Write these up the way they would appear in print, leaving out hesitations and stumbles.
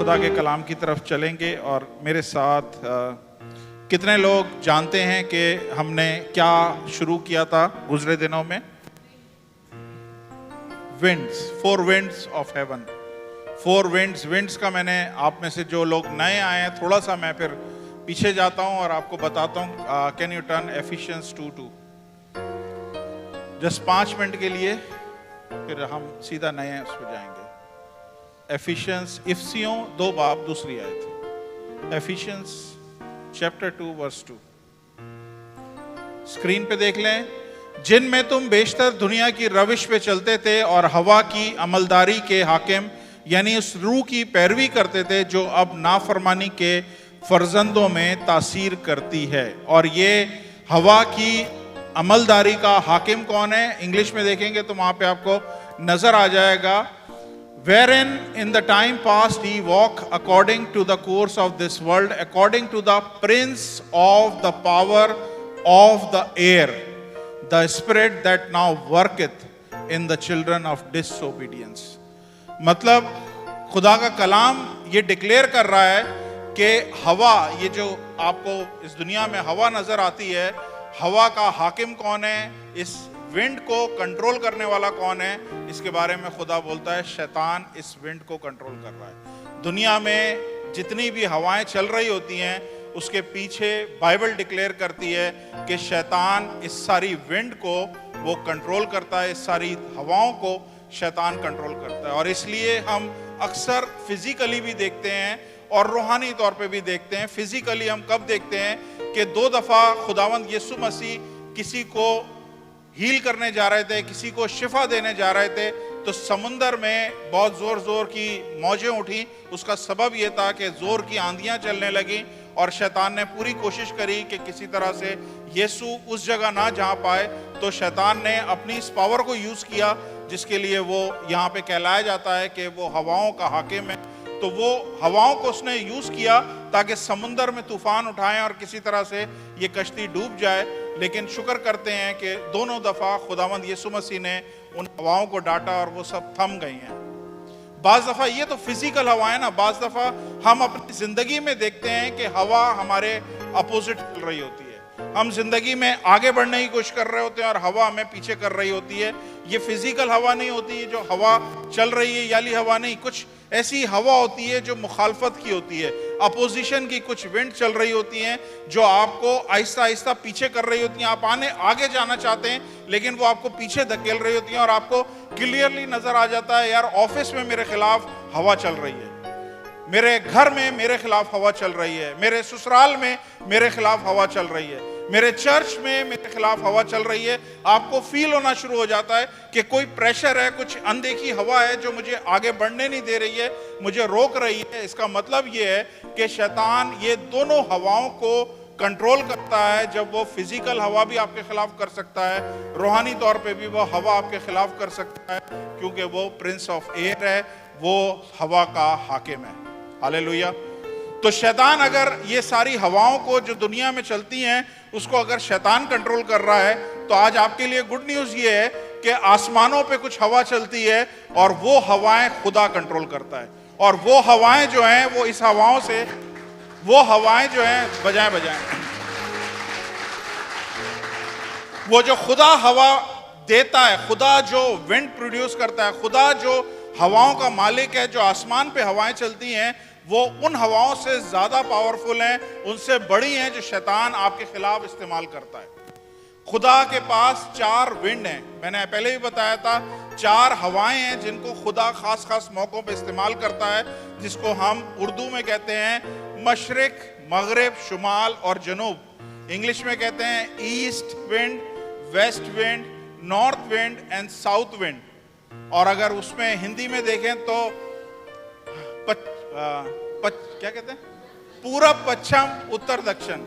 خدا کے کلام کی طرف چلیں گے اور میرے ساتھ کتنے لوگ جانتے ہیں کہ ہم نے کیا شروع کیا تھا گزرے دنوں میں؟ Four winds of heaven. Four winds کا میں نے آپ میں سے جو لوگ نئے آئے ہیں تھوڑا سا میں پھر پیچھے جاتا ہوں اور آپ کو بتاتا ہوں. Can you turn efficiencies 2:2 just 5 minute کے لیے، پھر ہم سیدھا نئے اس پہ جائیں گے. ایفیشینس، افسیوں 2 باب دوسری آیت، ایفیشینس چیپٹر 2 ورس 2. اسکرین پہ دیکھ لیں. جن میں تم بیشتر دنیا کی روش پہ چلتے تھے اور ہوا کی عملداری کے حاکم یعنی اس روح کی پیروی کرتے تھے جو اب نافرمانی کے فرزندوں میں تاثیر کرتی ہے. اور یہ ہوا کی عملداری کا حاکم کون ہے؟ انگلش میں دیکھیں گے تو وہاں پہ آپ کو نظر آ جائے گا. Wherein in the time past ye walk according to the course of this world, according to the prince of the power of the air, the spirit that now worketh in the children of disobedience. مطلب خدا کا کلام یہ declare کر رہا ہے کہ ہوا، یہ جو آپ کو اس دنیا میں ہوا نظر آتی ہے، ہوا کا حاکم کون ہے؟ اس ونڈ کو کنٹرول کرنے والا کون ہے؟ اس کے بارے میں خدا بولتا ہے شیطان اس ونڈ کو کنٹرول کر رہا ہے. دنیا میں جتنی بھی ہوائیں چل رہی ہوتی ہیں اس کے پیچھے بائبل ڈکلیئر کرتی ہے کہ شیطان اس ساری ونڈ کو وہ کنٹرول کرتا ہے، اس ساری ہواؤں کو شیطان کنٹرول کرتا ہے. اور اس لیے ہم اکثر فزیکلی بھی دیکھتے ہیں اور روحانی طور پہ بھی دیکھتے ہیں. فزیکلی ہم کب دیکھتے ہیں کہ 2 دفعہ خداوند یسوع مسیح کسی کو ہیل کرنے جا رہے تھے، کسی کو شفا دینے جا رہے تھے تو سمندر میں بہت زور کی موجیں اٹھی. اس کا سبب یہ تھا کہ زور کی آندھیاں چلنے لگیں اور شیطان نے پوری کوشش کری کہ کسی طرح سے یسوع اس جگہ نہ جا پائے. تو شیطان نے اپنی اس پاور کو یوز کیا جس کے لیے وہ یہاں پہ کہلایا جاتا ہے کہ وہ ہواؤں کا حاکم ہے. تو وہ ہواؤں کو اس نے یوز کیا تاکہ سمندر میں طوفان اٹھائیں اور کسی طرح سے یہ کشتی ڈوب جائے. لیکن شکر کرتے ہیں کہ دونوں دفعہ خداوند یسوع مسیح نے ان ہواؤں کو ڈانٹا اور وہ سب تھم گئی ہیں. بعض دفعہ یہ تو فزیکل ہوائیں نا، بعض دفعہ ہم اپنی زندگی میں دیکھتے ہیں کہ ہوا ہمارے اپوزٹ چل رہی ہوتی ہے. ہم زندگی میں آگے بڑھنے کی کوشش کر رہے ہوتے ہیں اور ہوا ہمیں پیچھے کر رہی ہوتی ہے. یہ فزیکل ہوا نہیں ہوتی ہے جو ہوا چل رہی ہے، یالی ہوا نہیں. کچھ ایسی ہوا ہوتی ہے جو مخالفت کی ہوتی ہے، اپوزیشن کی. کچھ ونڈ چل رہی ہوتی ہیں جو آپ کو آہستہ آہستہ پیچھے کر رہی ہوتی ہیں. آپ آگے جانا چاہتے ہیں لیکن وہ آپ کو پیچھے دھکیل رہی ہوتی ہیں اور آپ کو کلیئرلی نظر آ جاتا ہے یار آفس میں میرے خلاف ہوا چل رہی ہے، میرے گھر میں میرے خلاف ہوا چل رہی ہے، میرے سسرال میں میرے خلاف ہوا چل رہی ہے، میرے چرچ میں میرے خلاف ہوا چل رہی ہے. آپ کو فیل ہونا شروع ہو جاتا ہے کہ کوئی پریشر ہے، کچھ اندیکھی ہوا ہے جو مجھے آگے بڑھنے نہیں دے رہی ہے، مجھے روک رہی ہے. اس کا مطلب یہ ہے کہ شیطان یہ دونوں ہواؤں کو کنٹرول کرتا ہے. جب وہ فزیکل ہوا بھی آپ کے خلاف کر سکتا ہے، روحانی طور پہ بھی وہ ہوا آپ کے خلاف کر سکتا ہے کیونکہ وہ پرنس آف ایئر ہے، وہ ہوا کا حاکم ہے. ہاللیلویا. تو شیطان اگر یہ ساری ہواؤں کو جو دنیا میں چلتی ہیں اس کو اگر شیطان کنٹرول کر رہا ہے تو آج آپ کے لیے گڈ نیوز یہ ہے کہ آسمانوں پہ کچھ ہوا چلتی ہے اور وہ ہوائیں خدا کنٹرول کرتا ہے. اور وہ ہوائیں جو ہیں وہ اس ہواؤں سے، وہ ہوائیں جو ہیں بجائیں وہ جو خدا ہوا دیتا ہے، خدا جو ونڈ پروڈیوس کرتا ہے، خدا جو ہواؤں کا مالک ہے، جو آسمان پہ ہوائیں چلتی ہیں وہ ان ہواؤں سے زیادہ پاورفل ہیں، ان سے بڑی ہیں جو شیطان آپ کے خلاف استعمال کرتا ہے. خدا کے پاس 4 ونڈ ہیں. میں نے پہلے بھی بتایا تھا 4 ہوائیں ہیں جن کو خدا خاص موقعوں پہ استعمال کرتا ہے، جس کو ہم اردو میں کہتے ہیں مشرق، مغرب، شمال اور جنوب. انگلش میں کہتے ہیں east wind, west wind, north wind and south wind. اور اگر اس میں ہندی میں دیکھیں تو کیا کہتے ہیں پورب، پچھم، اتر، دکشن.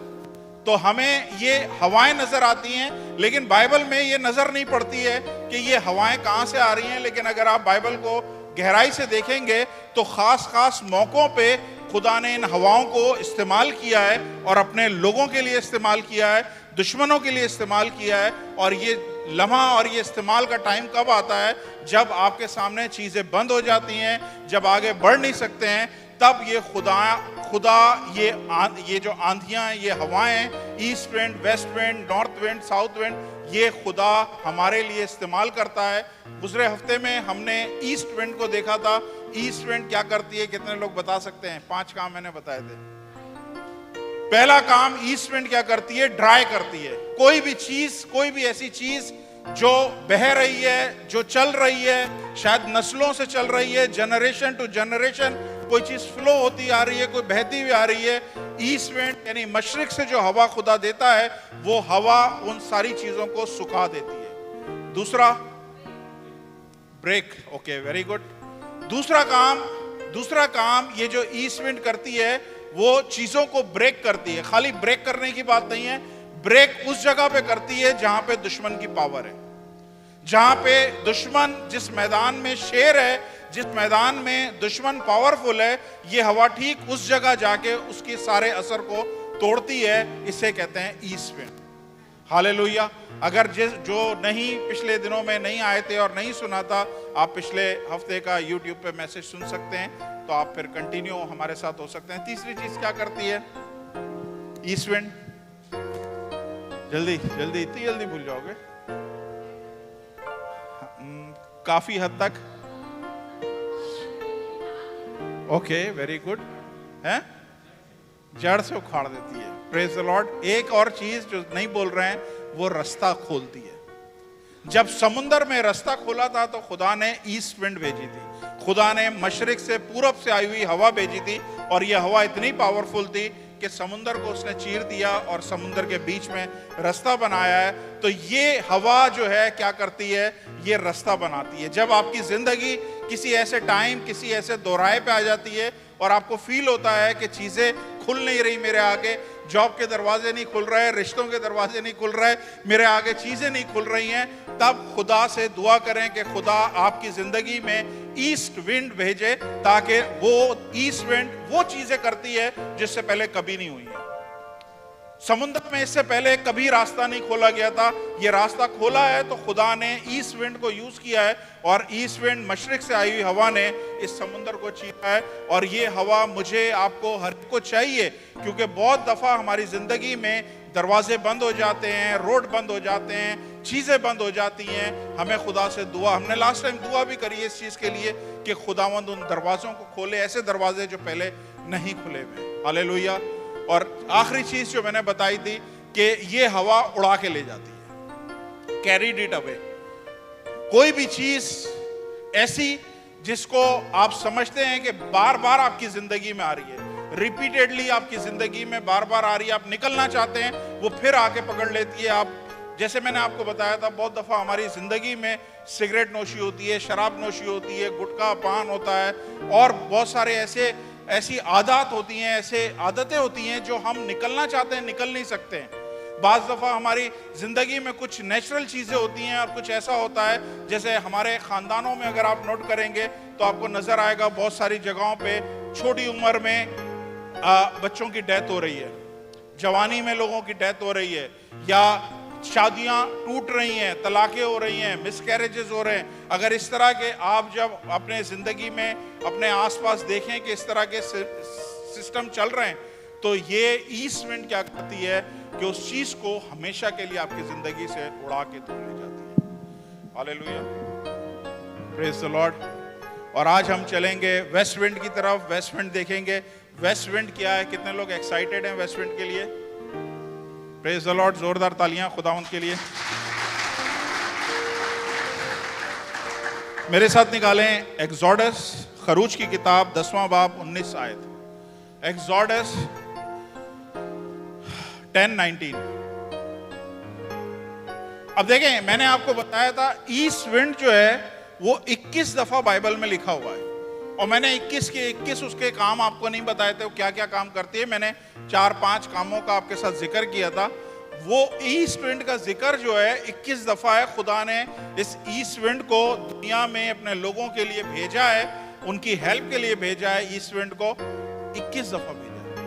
تو ہمیں یہ ہوائیں نظر آتی ہیں لیکن بائبل میں یہ نظر نہیں پڑتی ہے کہ یہ ہوائیں کہاں سے آ رہی ہیں. لیکن اگر آپ بائبل کو گہرائی سے دیکھیں گے تو خاص موقعوں پہ خدا نے ان ہواؤں کو استعمال کیا ہے اور اپنے لوگوں کے لیے استعمال کیا ہے، دشمنوں کے لیے استعمال کیا ہے. اور یہ لمحہ اور یہ استعمال کا ٹائم کب آتا ہے؟ جب آپ کے سامنے چیزیں بند ہو جاتی ہیں، جب آگے بڑھ نہیں سکتے ہیں. تب یہ خدا یہ جو آندھیاں ہیں، یہ ہوائیں، asset wind, west wind, north ونڈ، ساؤتھ ونڈ، یہ خدا ہمارے لیے استعمال کرتا ہے۔ گزرے ہفتے میں ہم نے ایسٹ ونڈ کو دیکھا تھا۔ ایسٹ ونڈ کیا کرتی ہے؟ کتنے لوگ بتا سکتے ہیں؟ 5 کام میں نے بتائے تھے۔ پہلا کام ایسٹ ونڈ کیا کرتی ہے؟ ڈرائی کرتی ہے۔ کوئی بھی ایسی چیز جو بہہ رہی ہے، جو چل رہی ہے، شاید نسلوں سے چل رہی ہے، جنریشن ٹو جنریشن کوئی چیز فلو ہوتی آ رہی ہے، کوئی بہتی ہوئی آ رہی ہے، ایسٹ ونڈ یعنی مشرق سے جو ہوا خدا دیتا ہے، وہ ہوا ان ساری چیزوں کو سکھا دیتی ہے۔ دوسرا بریک، اوکے ویری گڈ۔ دوسرا کام یہ جو ایسٹ ونڈ کرتی ہے، وہ چیزوں کو بریک کرتی ہے۔ خالی بریک کرنے کی بات نہیں ہے، بریک اس جگہ پہ کرتی ہے جہاں پہ دشمن کی پاور ہے، جہاں پہ دشمن، جس میدان میں شیر ہے، جس میدان میں دشمن پاورفل ہے، یہ ہوا ٹھیک اس جگہ جا کے اس کے سارے اثر کو توڑتی ہے۔ اسے کہتے ہیں ایسٹ ونڈ۔ ہالےلویا۔ اگر جو نہیں پچھلے دنوں میں نہیں آئے تھے اور نہیں سنا تھا، آپ پچھلے ہفتے کا یوٹیوب پہ میسج سن سکتے ہیں، تو آپ پھر کنٹینیو ہمارے ساتھ ہو سکتے ہیں۔ تیسری چیز کیا کرتی ہے ایسٹ ونڈ؟ اتنی جلدی بھول جاؤ گے؟ کافی حد تک اوکے ویری گڈ ہے، جڑ سے اکھاڑ دیتی ہے۔ پریز دی لارڈ۔ ایک اور چیز جو نہیں بول رہے ہیں، وہ رستہ کھولتی ہے۔ جب سمندر میں رستہ کھولا تھا تو خدا نے ایسٹ ونڈ بھیجی تھی، خدا نے مشرق سے پورب سے آئی ہوئی ہوا بھیجی تھی، اور یہ ہوا اتنی پاورفل تھی کہ سمندر کو اس نے چیر دیا اور سمندر کے بیچ میں رستہ بنایا ہے۔ تو یہ ہوا جو ہے کیا کرتی ہے؟ یہ رستہ بناتی ہے۔ جب آپ کی زندگی کسی ایسے ٹائم، کسی ایسے دورائے پہ آ جاتی ہے اور آپ کو فیل ہوتا ہے کہ چیزیں کھل نہیں رہی میرے آگے، جاب کے دروازے نہیں کھل رہے، رشتوں کے دروازے نہیں کھل رہے، میرے آگے چیزیں نہیں کھل رہی ہیں، تب خدا سے دعا کریں کہ خدا آپ کی زندگی میں ایسٹ ونڈ بھیجے، تاکہ وہ ایسٹ ونڈ وہ چیزیں کرتی ہے جس سے پہلے کبھی نہیں ہوئی ہیں۔ سمندر میں اس سے پہلے کبھی راستہ نہیں کھولا گیا تھا، یہ راستہ کھولا ہے تو خدا نے ایسٹ ونڈ کو یوز کیا ہے، اور ایسٹ ونڈ مشرق سے آئی ہوئی ہوا نے اس سمندر کو چیرا ہے۔ اور یہ ہوا مجھے، آپ کو، ہر ایک کو چاہیے، کیونکہ بہت دفعہ ہماری زندگی میں دروازے بند ہو جاتے ہیں، روڈ بند ہو جاتے ہیں، چیزیں بند ہو جاتی ہیں۔ ہمیں خدا سے دعا، ہم نے لاسٹ ٹائم دعا بھی کری ہے اس چیز کے لیے کہ خداوند ان دروازوں کو کھولے، ایسے دروازے جو پہلے نہیں کھلے ہوئے۔ ہالےلویا۔ اور آخری چیز جو میں نے بتائی تھی کہ یہ ہوا اڑا کے لے جاتی ہے، کیریڈ اٹ اوے۔ کوئی بھی چیز ایسی جس کو آپ سمجھتے ہیں کہ بار بار آپ کی زندگی میں آ رہی ہے، ریپیٹیڈلی آپ کی زندگی میں بار بار آ رہی ہے، آپ نکلنا چاہتے ہیں، وہ پھر آ کے پکڑ لیتی ہے۔ آپ جیسے میں نے آپ کو بتایا تھا، بہت دفعہ ہماری زندگی میں سگریٹ نوشی ہوتی ہے، شراب نوشی ہوتی ہے، گٹکا پان ہوتا ہے، اور بہت سارے ایسی عادات ہوتی ہیں، ایسے عادتیں ہوتی ہیں جو ہم نکلنا چاہتے ہیں، نکل نہیں سکتے ہیں۔ بعض دفعہ ہماری زندگی میں کچھ نیچرل چیزیں ہوتی ہیں، اور کچھ ایسا ہوتا ہے جیسے ہمارے خاندانوں میں اگر آپ نوٹ کریں گے تو آپ کو نظر آئے گا بہت ساری جگہوں پہ چھوٹی عمر میں بچوں کی ڈیتھ ہو رہی ہے، جوانی میں لوگوں کی ڈیتھ ہو رہی ہے، یا شادیاں ٹوٹ رہی ہیں، طلاقیں ہو رہی ہیں، مس کیریجز ہو رہے ہیں۔ اگر اس طرح کے آپ جب اپنے زندگی میں اپنے آس پاس دیکھیں کہ اس طرح کے سسٹم چل رہے ہیں، تو یہ ایسٹ ونڈ کیا کرتی ہے کہ اس چیز کو ہمیشہ کے لیے آپ کی زندگی سے اڑا کے دور لے جاتی ہے۔ ہالےلویا، پریز دی لارڈ۔ اور آج ہم چلیں گے ویسٹ ونڈ کی طرف، ویسٹ ونڈ دیکھیں گے۔ ویسٹ ونڈ کیا ہے؟ کتنے لوگ ایکسائٹیڈ ہیں ویسٹ ونڈ کے لیے؟ پریز دی لارڈ، زوردار تالیاں خداوند کے لیے۔ میرے ساتھ نکالیں ایگزوڈس، خروج کی کتاب 10واں باب 19 آیت۔ ایگزوڈس 10:19۔ اب دیکھیں، میں نے آپ کو بتایا تھا ایسٹ ونڈ جو ہے وہ 21 دفعہ بائبل میں لکھا ہوا ہے، اور میں نے 21 اس کے کام آپ کو نہیں بتائے تھے وہ کیا کیا کام کرتی ہے۔ میں نے 4-5 کاموں کا آپ کے ساتھ ذکر کیا تھا۔ وہ ایسٹ ونڈ کا ذکر جو ہے 21 دفعہ ہے۔ خدا نے اس ایسٹ ونڈ کو دنیا میں اپنے لوگوں کے لیے بھیجا ہے، ان کی ہیلپ کے لیے بھیجا ہے۔ ایسٹ ونڈ کو 21 دفعہ بھیجا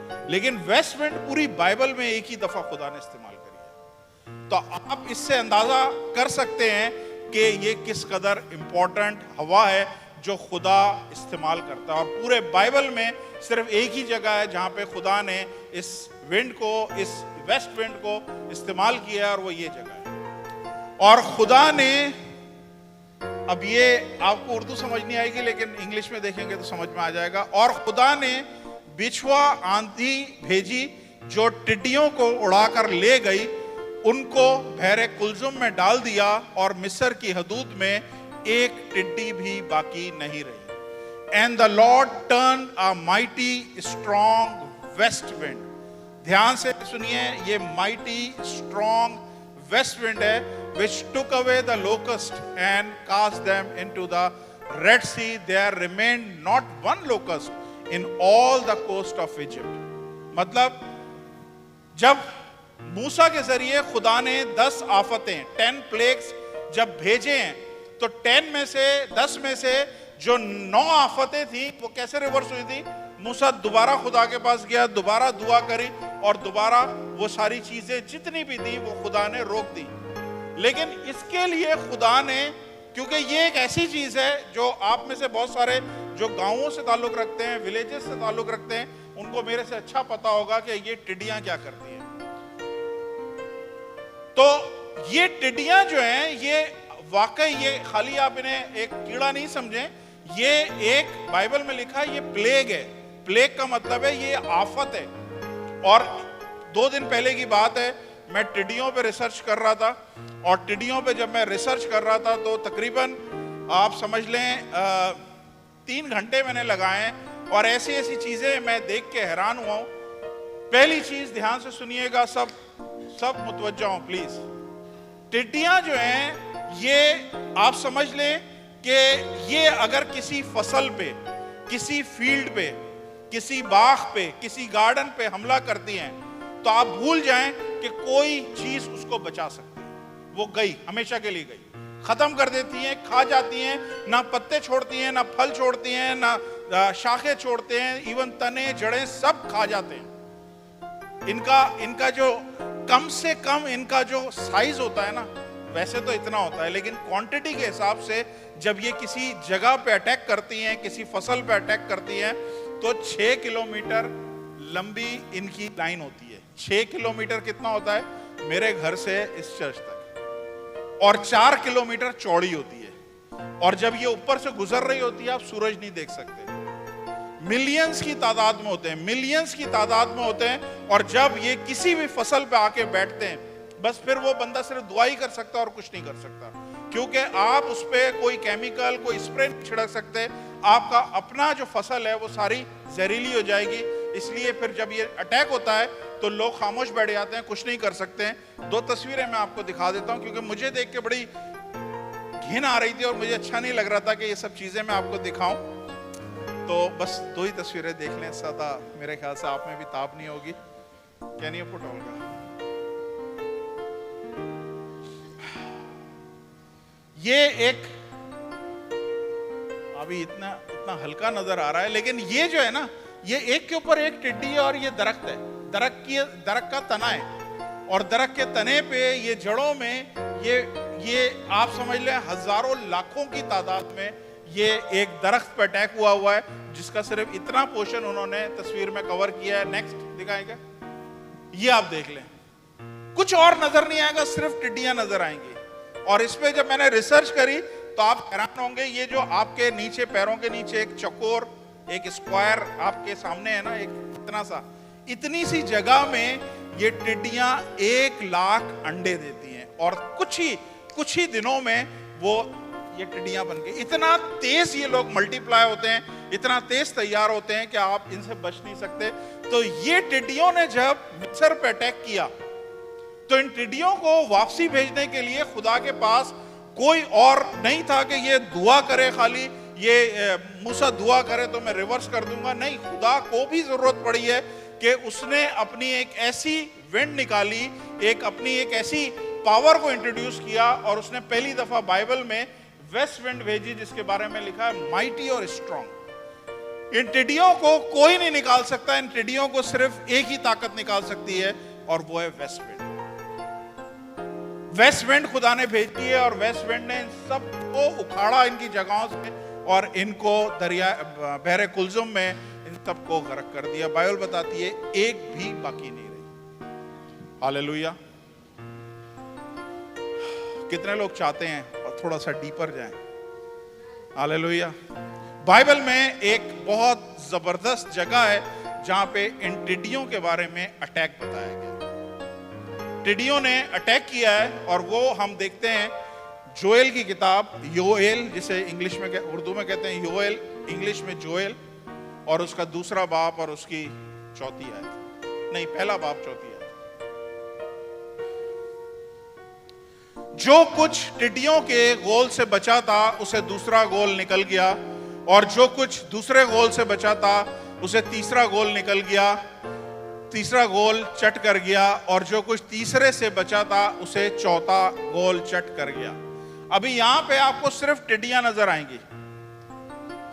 ہے، لیکن ویسٹ ونڈ پوری بائبل میں ایک ہی دفعہ خدا نے استعمال کری ہے۔ تو آپ اس سے اندازہ کر سکتے ہیں کہ یہ کس قدر امپورٹنٹ ہوا ہے جو خدا استعمال کرتا ہے. اور پورے بائبل میں صرف ایک ہی جگہ ہے جہاں پہ خدا نے اس ونڈ کو, اس ویسٹ ونڈ کو استعمال کیا ہے, اور وہ یہ جگہ ہے. اور خدا نے, اب یہ آپ کو اردو سمجھ نہیں آئے گی لیکن انگلش میں دیکھیں گے تو سمجھ میں آ جائے گا. اور خدا نے بچھوا آندھی بھیجی جو ٹڈیوں کو اڑا کر لے گئی, ان کو بحر کلزم میں ڈال دیا, اور مصر کی حدود میں ایک ٹڈی بھی باقی نہیں رہی. And the Lord turned a mighty strong west wind. دھیان سے سنیے, یہ mighty strong west wind ہے, which took away the locust and cast them into the Red Sea. There remained not one locust in all the coast of Egypt. مطلب جب موسیٰ کے ذریعے خدا نے 10 آفتیں 10 plagues جب بھیجے ہیں, تو 10 میں سے 10 میں سے جو 9 آفتیں تھیں وہ کیسے ریورس ہوئی تھی؟ موسیٰ دوبارہ خدا کے پاس گیا, دوبارہ دعا کری, اور دوبارہ وہ ساری چیزیں جتنی بھی تھیں وہ خدا نے روک دی. لیکن اس کے لیے خدا نے, کیونکہ یہ ایک ایسی چیز ہے جو آپ میں سے بہت سارے جو گاؤں سے تعلق رکھتے ہیں, ولیجز سے تعلق رکھتے ہیں, ان کو میرے سے اچھا پتا ہوگا کہ یہ ٹڈیاں کیا کرتی ہیں. تو یہ ٹڈیاں جو ہیں, یہ واقعی یہ خالی آپ انہیں ایک کیڑا نہیں سمجھیں, یہ ایک بائبل میں لکھا ہے یہ پلیگ ہے. پلیگ کا مطلب ہے یہ آفت ہے. اور 2 دن پہلے کی بات ہے, میں ٹڈیوں پہ ریسرچ کر رہا تھا, اور ٹڈیوں پہ جب میں ریسرچ کر رہا تھا تو تقریباً آپ سمجھ لیں 3 گھنٹے میں نے لگائے, اور ایسی ایسی چیزیں میں دیکھ کے حیران ہوا ہوں. پہلی چیز دھیان سے سنیے گا, سب متوجہ ہوں پلیز. ٹڈیاں جو ہیں یہ آپ سمجھ لیں کہ یہ اگر کسی فصل پہ, کسی فیلڈ پہ, کسی باغ پہ, کسی گارڈن پہ حملہ کرتی ہیں تو آپ بھول جائیں کہ کوئی چیز اس کو بچا سکتی ہے. وہ گئی, ہمیشہ کے لیے گئی, ختم کر دیتی ہیں, کھا جاتی ہیں, نہ پتے چھوڑتی ہیں, نہ پھل چھوڑتی ہیں, نہ شاخیں چھوڑتے ہیں, ایون تنے جڑیں سب کھا جاتے ہیں. ان کا جو کم سے کم ان کا جو سائز ہوتا ہے نا, ویسے تو اتنا ہوتا ہے, لیکن کوانٹٹی کے حساب سے جب یہ کسی جگہ پہ اٹیک کرتی ہیں, کسی فصل پہ اٹیک کرتی ہیں, تو 6 کلومیٹر لمبی ان کی لائن ہوتی ہے. 6 کلومیٹر کتنا ہوتا ہے میرے گھر سے اس چرچ تک, اور 4 کلومیٹر چوڑی ہوتی ہے. اور جب یہ اوپر سے گزر رہی ہوتی ہے آپ سورج نہیں دیکھ سکتے. ملینز کی تعداد میں ہوتے ہیں, ملینز کی تعداد میں ہوتے ہیں. اور جب یہ کسی بھی فصل پہ آ کے بیٹھتے ہیں, بس پھر وہ بندہ صرف دعا ہی کر سکتا اور کچھ نہیں کر سکتا, کیونکہ آپ اس پہ کوئی کیمیکل, کوئی اسپرے نہیں چھڑک سکتے. آپ کا اپنا جو فصل ہے وہ ساری زہریلی ہو جائے گی. اس لیے پھر جب یہ اٹیک ہوتا ہے تو لوگ خاموش بیٹھ جاتے ہیں, کچھ نہیں کر سکتے ہیں. 2 تصویریں میں آپ کو دکھا دیتا ہوں, کیونکہ مجھے دیکھ کے بڑی گھن آ رہی تھی اور مجھے اچھا نہیں لگ رہا تھا کہ یہ سب چیزیں میں آپ کو دکھاؤں. تو بس 2 ہی تصویریں دیکھ لیں, سادہ میرے خیال سے آپ میں بھی تاب نہیں ہوگی. کین یو پٹ ہوگا. یہ ایک ابھی اتنا ہلکا نظر آ رہا ہے, لیکن یہ جو ہے نا, یہ ایک کے اوپر ایک ٹڈی ہے, اور یہ درخت ہے, درخت کا تنا ہے, اور درخت کے تنے پہ یہ جڑوں میں یہ آپ سمجھ لیں ہزاروں لاکھوں کی تعداد میں یہ ایک درخت پہ اٹیک ہوا ہے, جس کا صرف اتنا پورشن انہوں نے تصویر میں کور کیا ہے. نیکسٹ دکھائیں گے, یہ آپ دیکھ لیں, کچھ اور نظر نہیں آئے گا, صرف ٹڈیاں نظر آئیں گی. اور اس پہ جب میں نے ریسرچ کری تو آپ حیران ہوں گے, یہ جو آپ کے نیچے پیروں کے نیچے ایک چکور, ایک اسکوائر آپ کے سامنے ہے نا, ایک اتنا سا, اتنی سی جگہ میں یہ ٹڈیاں 1 لاکھ انڈے دیتی ہیں, اور کچھ ہی دنوں میں وہ یہ ٹڈیاں بن گئی. اتنا تیز یہ لوگ ملٹی پلائی ہوتے ہیں, اتنا تیز تیار ہوتے ہیں کہ آپ ان سے بچ نہیں سکتے. تو یہ ٹڈیوں نے جب مصر پہ اٹیک کیا تو ان ٹڈیوں کو واپسی بھیجنے کے لیے خدا کے پاس کوئی اور نہیں تھا کہ یہ دعا کرے, خالی یہ موسیٰ دعا کرے تو میں ریورس کر دوں گا. نہیں, خدا کو بھی ضرورت پڑی ہے کہ اس نے اپنی ایک ایسی ونڈ نکالی, اپنی ایک ایسی پاور کو انٹروڈیوس کیا, اور اس نے پہلی دفعہ بائبل میں ویسٹ ونڈ بھیجی, جس کے بارے میں لکھا ہے مائٹی اور اسٹرانگ. ان ٹڈیوں کو کوئی نہیں نکال سکتا, ان ٹڈیوں کو صرف ایک ہی طاقت نکال سکتی ہے, اور وہ ہے ویسٹ ونڈ. ویسٹ ونڈ خدا نے بھیجی ہے, اور ویسٹ ونڈ نے ان سب کو اکھاڑا, ان کی جگہوں سے اور ان کو دریا بحر کلزم میں ان سب کو غرق کر دیا. بائبل بتاتی ہے ایک بھی باقی نہیں رہی. ہاللیلویا. کتنے لوگ چاہتے ہیں اور تھوڑا سا ڈیپر جائیں؟ ہاللیلویا. بائبل میں ایک بہت زبردست جگہ ہے جہاں پہ ان ٹڈیوں کے بارے میں اٹیک بتایا گیا. ٹڈیوں نے اٹیک کیا ہے اور وہ ہم دیکھتے ہیں جوئل کی کتاب، یوئیل جسے انگلش میں اردو میں کہتے ہیں یوئیل، انگلش میں جوئیل، اور اس کا دوسرا باب اور اس کی چوتھی آیت، نہیں پہلا باب چوتھی آیت. جو کچھ ٹڈیوں کے گول سے بچا تھا اسے دوسرا گول نکل گیا، اور جو کچھ دوسرے گول سے بچا تھا اسے تیسرا گول نکل گیا، تیسرا گول چٹ کر گیا، اور جو کچھ تیسرے سے بچا تھا اسے چوتھا گول چٹ کر گیا. ابھی یہاں پہ آپ کو صرف ٹڈیاں نظر آئیں گی،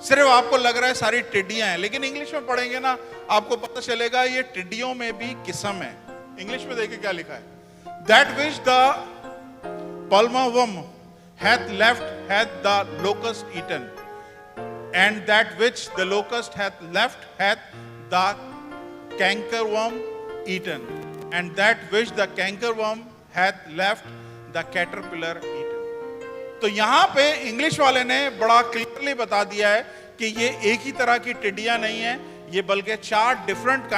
صرف آپ کو لگ رہا ہے ساری ٹڈیاں ہیں، لیکن انگلش میں پڑھیں گے نا آپ کو پتہ چلے گا یہ ٹڈیوں میں بھی قسم ہے. انگلش میں دیکھیں کیا لکھا ہے. That which the palmerworm hath left hath the locust eaten, and that which the locust hath left hath the cankerworm eaten, and that which the cankerworm hath left the caterpillar eaten. تو یہاں پہ English والے نے بڑا clearly بتا دیا ہے کہ یہ ایک ہی طرح کی ٹڈیاں نہیں ہیں، یہ بلکہ چار ڈیفرنٹ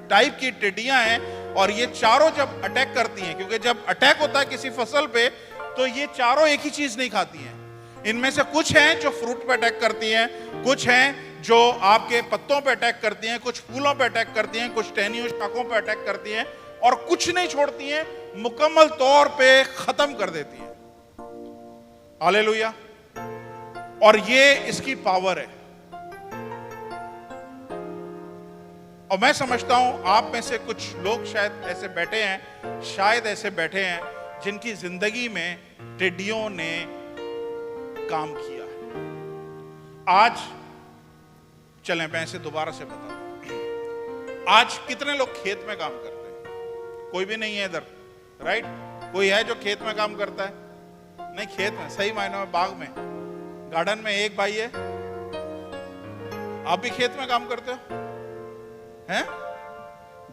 ٹائپ کی ٹڈیاں ہیں، اور یہ چاروں جب اٹیک کرتی ہیں، کیونکہ جب اٹیک ہوتا ہے کسی فصل پہ تو یہ چاروں ایک ہی چیز نہیں کھاتی ہیں. ان میں سے کچھ ہیں جو فروٹ پہ اٹیک کرتی ہیں، کچھ ہیں جو آپ کے پتوں پہ اٹیک کرتی ہیں، کچھ پھولوں پہ اٹیک کرتی ہیں، کچھ ٹہنیوں شاخوں پہ اٹیک کرتی ہیں، اور کچھ نہیں چھوڑتی ہیں، مکمل طور پہ ختم کر دیتی ہیں. ہاللیلویا. اور یہ اس کی پاور ہے. اور میں سمجھتا ہوں آپ میں سے کچھ لوگ شاید ایسے بیٹھے ہیں جن کی زندگی میں ٹڈیوں نے کام کیا ہے. آج چلیں میں اسے دوبارہ سے بتا دوں. آج کتنے لوگ کھیت میں کام کرتے ہیں؟ کوئی بھی نہیں ہے ادھر، رائٹ؟ کوئی ہے جو کھیت میں کام کرتا ہے؟ نہیں، کھیت میں صحیح معنوں میں باغ میں، گارڈن میں ایک بھائی ہے. آپ بھی کھیت میں کام کرتے ہو ہیں؟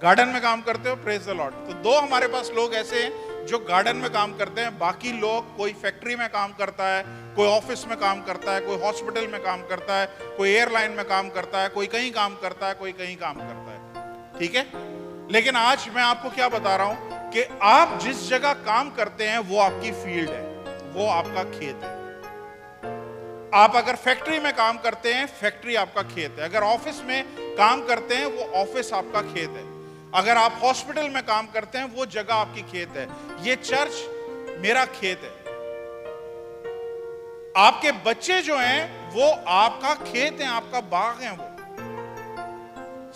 گارڈن میں کام کرتے ہو. پریز دی لارڈ. تو دو ہمارے پاس لوگ ایسے ہیں جو گارڈن میں کام کرتے ہیں. باقی لوگ کوئی فیکٹری میں کام کرتا ہے، کوئی آفس میں کام کرتا ہے، کوئی ہاسپٹل میں کام کرتا ہے، کوئی ایئر لائن میں کام کرتا ہے، کوئی کہیں کام کرتا ہے، کوئی کہیں کام کرتا ہے. ٹھیک ہے؟ لیکن آج میں آپ کو کیا بتا رہا ہوں کہ آپ جس جگہ کام کرتے ہیں وہ آپ کی فیلڈ ہے، وہ آپ کا کھیت ہے. آپ اگر فیکٹری میں کام کرتے ہیں، فیکٹری آپ کا کھیت ہے. اگر آفس میں کام کرتے ہیں، وہ آفس آپ کا کھیت ہے. اگر آپ ہاسپٹل میں کام کرتے ہیں، وہ جگہ آپ کی کھیت ہے. یہ چرچ میرا کھیت ہے. آپ کے بچے جو ہیں وہ آپ کا کھیت ہیں، آپ کا باغ ہیں. وہ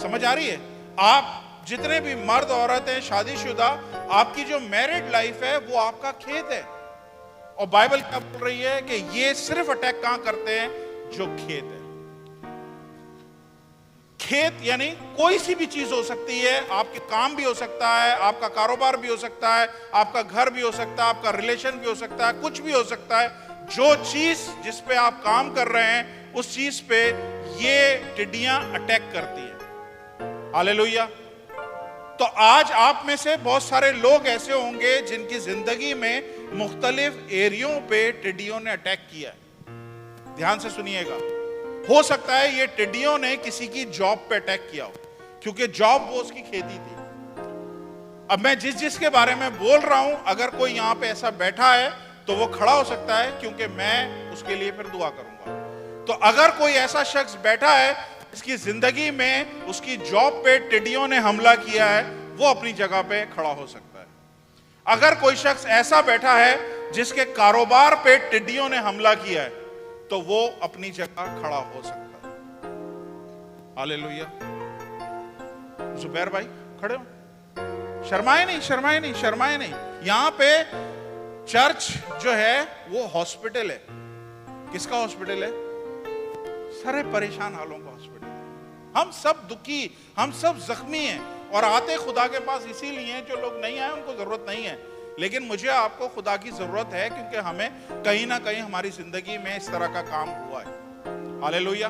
سمجھ آ رہی ہے؟ آپ جتنے بھی مرد عورت ہیں شادی شدہ، آپ کی جو میرڈ لائف ہے وہ آپ کا کھیت ہے. اور بائبل کیا بول رہی ہے کہ یہ صرف اٹیک کہاں کرتے ہیں؟ جو کھیت ہے. کھیت یعنی کوئی سی بھی چیز ہو سکتی ہے. آپ کے کام بھی ہو سکتا ہے، آپ کا کاروبار بھی ہو سکتا ہے، آپ کا گھر بھی ہو سکتا ہے، آپ کا ریلیشن بھی ہو سکتا ہے، کچھ بھی ہو سکتا ہے. جو چیز جس پہ آپ کام کر رہے ہیں اس چیز پہ یہ ٹڈیاں اٹیک کرتی ہیں. ہاللیلویا. تو آج آپ میں سے بہت سارے لوگ ایسے ہوں گے جن کی زندگی میں مختلف ایریوں پہ ٹڈیوں نے اٹیک کیا ہے. دھیان سے سنیے گا. ہو سکتا ہے یہ ٹڈیوں نے کسی کی جاب پہ اٹیک کیا ہو، کیونکہ جاب وہ اس کی کھیتی تھی. اب میں جس کے بارے میں بول رہا ہوں، اگر کوئی یہاں پہ ایسا بیٹھا ہے تو وہ کھڑا ہو سکتا ہے، کیونکہ میں اس کے لیے پھر دعا کروں گا. تو اگر کوئی ایسا شخص بیٹھا ہے اس کی زندگی میں اس کی جاب پہ ٹڈیوں نے حملہ کیا ہے، وہ اپنی جگہ پہ کھڑا ہو سکتا ہے. اگر کوئی شخص ایسا بیٹھا ہے جس کے کاروبار پہ ٹڈیوں نے حملہ کیا ہے تو وہ اپنی جگہ کھڑا ہو سکتا ہے. ہاللیلویا. زبیر بھائی کھڑے ہو. شرمائے نہیں. یہاں پہ چرچ جو ہے وہ ہاسپٹل ہے. کس کا ہاسپٹل ہے؟ سارے پریشان حالوں کا ہاسپٹل ہے. ہم سب دکھی، ہم سب زخمی ہیں، اور آتے خدا کے پاس اسی لیے ہیں. جو لوگ نہیں آئے ان کو ضرورت نہیں ہے، لیکن مجھے آپ کو خدا کی ضرورت ہے کیونکہ ہمیں کہیں نہ کہیں ہماری زندگی میں اس طرح کا کام ہوا ہے. ہاللیلویا.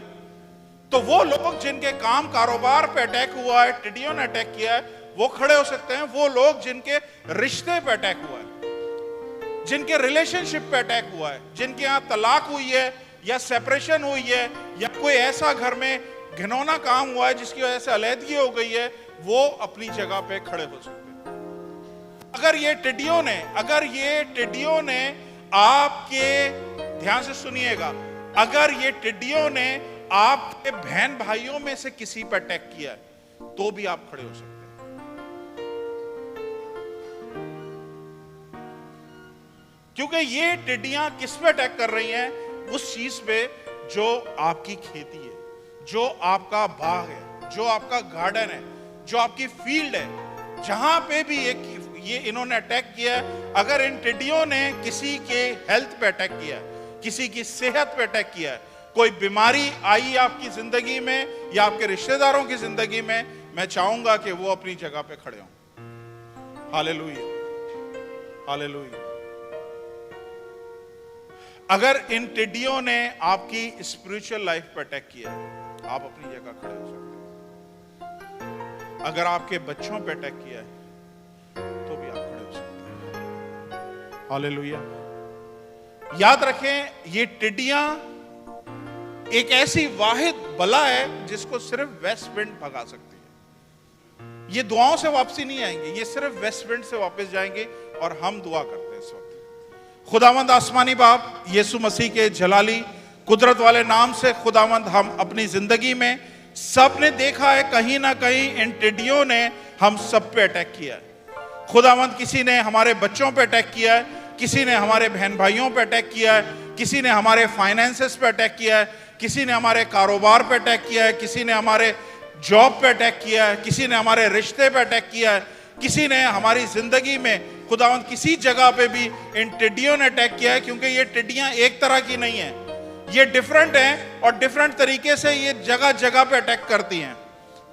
تو وہ لوگ جن کے کام کاروبار پہ اٹیک ہوا ہے, ٹڈیوں نے اٹیک کیا ہے, وہ کھڑے ہو سکتے ہیں. وہ لوگ جن کے رشتے پہ اٹیک ہوا ہے, جن کے ریلیشن شپ پہ اٹیک ہوا ہے, جن کے ہاں طلاق ہوئی ہے یا سیپریشن ہوئی ہے یا کوئی ایسا گھر میں گھنونا کام ہوا ہے جس کی وجہ سے علیحدگی ہو گئی ہے, وہ اپنی جگہ پہ کھڑے ہو سکتے ہیں. اگر یہ ٹڈیوں نے آپ کے, دھیان سے سنیے گا, اگر یہ ٹڈیوں نے آپ کے بہن بھائیوں میں سے کسی پر اٹیک کیا ہے تو بھی آپ کھڑے ہو سکتے ہیں. کیونکہ یہ ٹڈیاں کس پہ اٹیک کر رہی ہیں؟ اس چیز پہ جو آپ کی کھیتی ہے, جو آپ کا باغ ہے, جو آپ کا گارڈن ہے, جو آپ کی فیلڈ ہے, جہاں پہ بھی یہ انہوں نے اٹیک کیا ہے. اگر ان ٹڈیوں نے کسی کے ہیلتھ پہ اٹیک کیا ہے, کسی کی صحت پہ اٹیک کیا ہے, کوئی بیماری آئی آپ کی زندگی میں یا آپ کے رشتہ داروں کی زندگی میں, میں چاہوں گا کہ وہ اپنی جگہ پہ کھڑے ہوں. ہاللیلویا, ہاللیلویا. اگر ان ٹڈیوں نے آپ کی اسپریچول لائف پہ اٹیک کیا ہے, آپ اپنی جگہ کھڑے ہو سکتے ہیں. اگر آپ کے بچوں پہ اٹیک کیا ہے تو بھی آپ کھڑے ہو سکتے ہیں. ہاللیلویا. یاد رکھیں, یہ ٹڈیاں ایک ایسی واحد بلا ہے جس کو صرف ویسٹ ونڈ بھگا سکتی ہے. یہ دعاؤں سے واپسی نہیں آئیں گے, یہ صرف ویسٹ ونڈ سے واپس جائیں گے. اور ہم دعا کرتے ہیں اس وقت, خداوند آسمانی باپ, یسوع مسیح کے جلالی قدرت والے نام سے خداوند, ہم اپنی زندگی میں سب نے دیکھا ہے کہیں نہ کہیں ان ٹڈیوں نے ہم سب پہ اٹیک کیا ہے. خداوند کسی نے ہمارے بچوں پہ اٹیک کیا ہے, کسی نے ہمارے بہن بھائیوں پہ اٹیک کیا ہے, کسی نے ہمارے فائنینسز پہ اٹیک کیا ہے, کسی نے ہمارے کاروبار پہ اٹیک کیا ہے, کسی نے ہمارے جاب پہ اٹیک کیا ہے, کسی نے ہمارے رشتے پہ اٹیک کیا ہے, کسی نے ہماری زندگی میں خداوند کسی جگہ پہ بھی ان ٹڈیوں نے اٹیک کیا ہے. کیونکہ یہ ٹڈیاں ایک طرح کی نہیں ہیں, یہ ڈیفرنٹ ہیں اور ڈیفرنٹ طریقے سے یہ جگہ جگہ پہ اٹیک کرتی ہیں.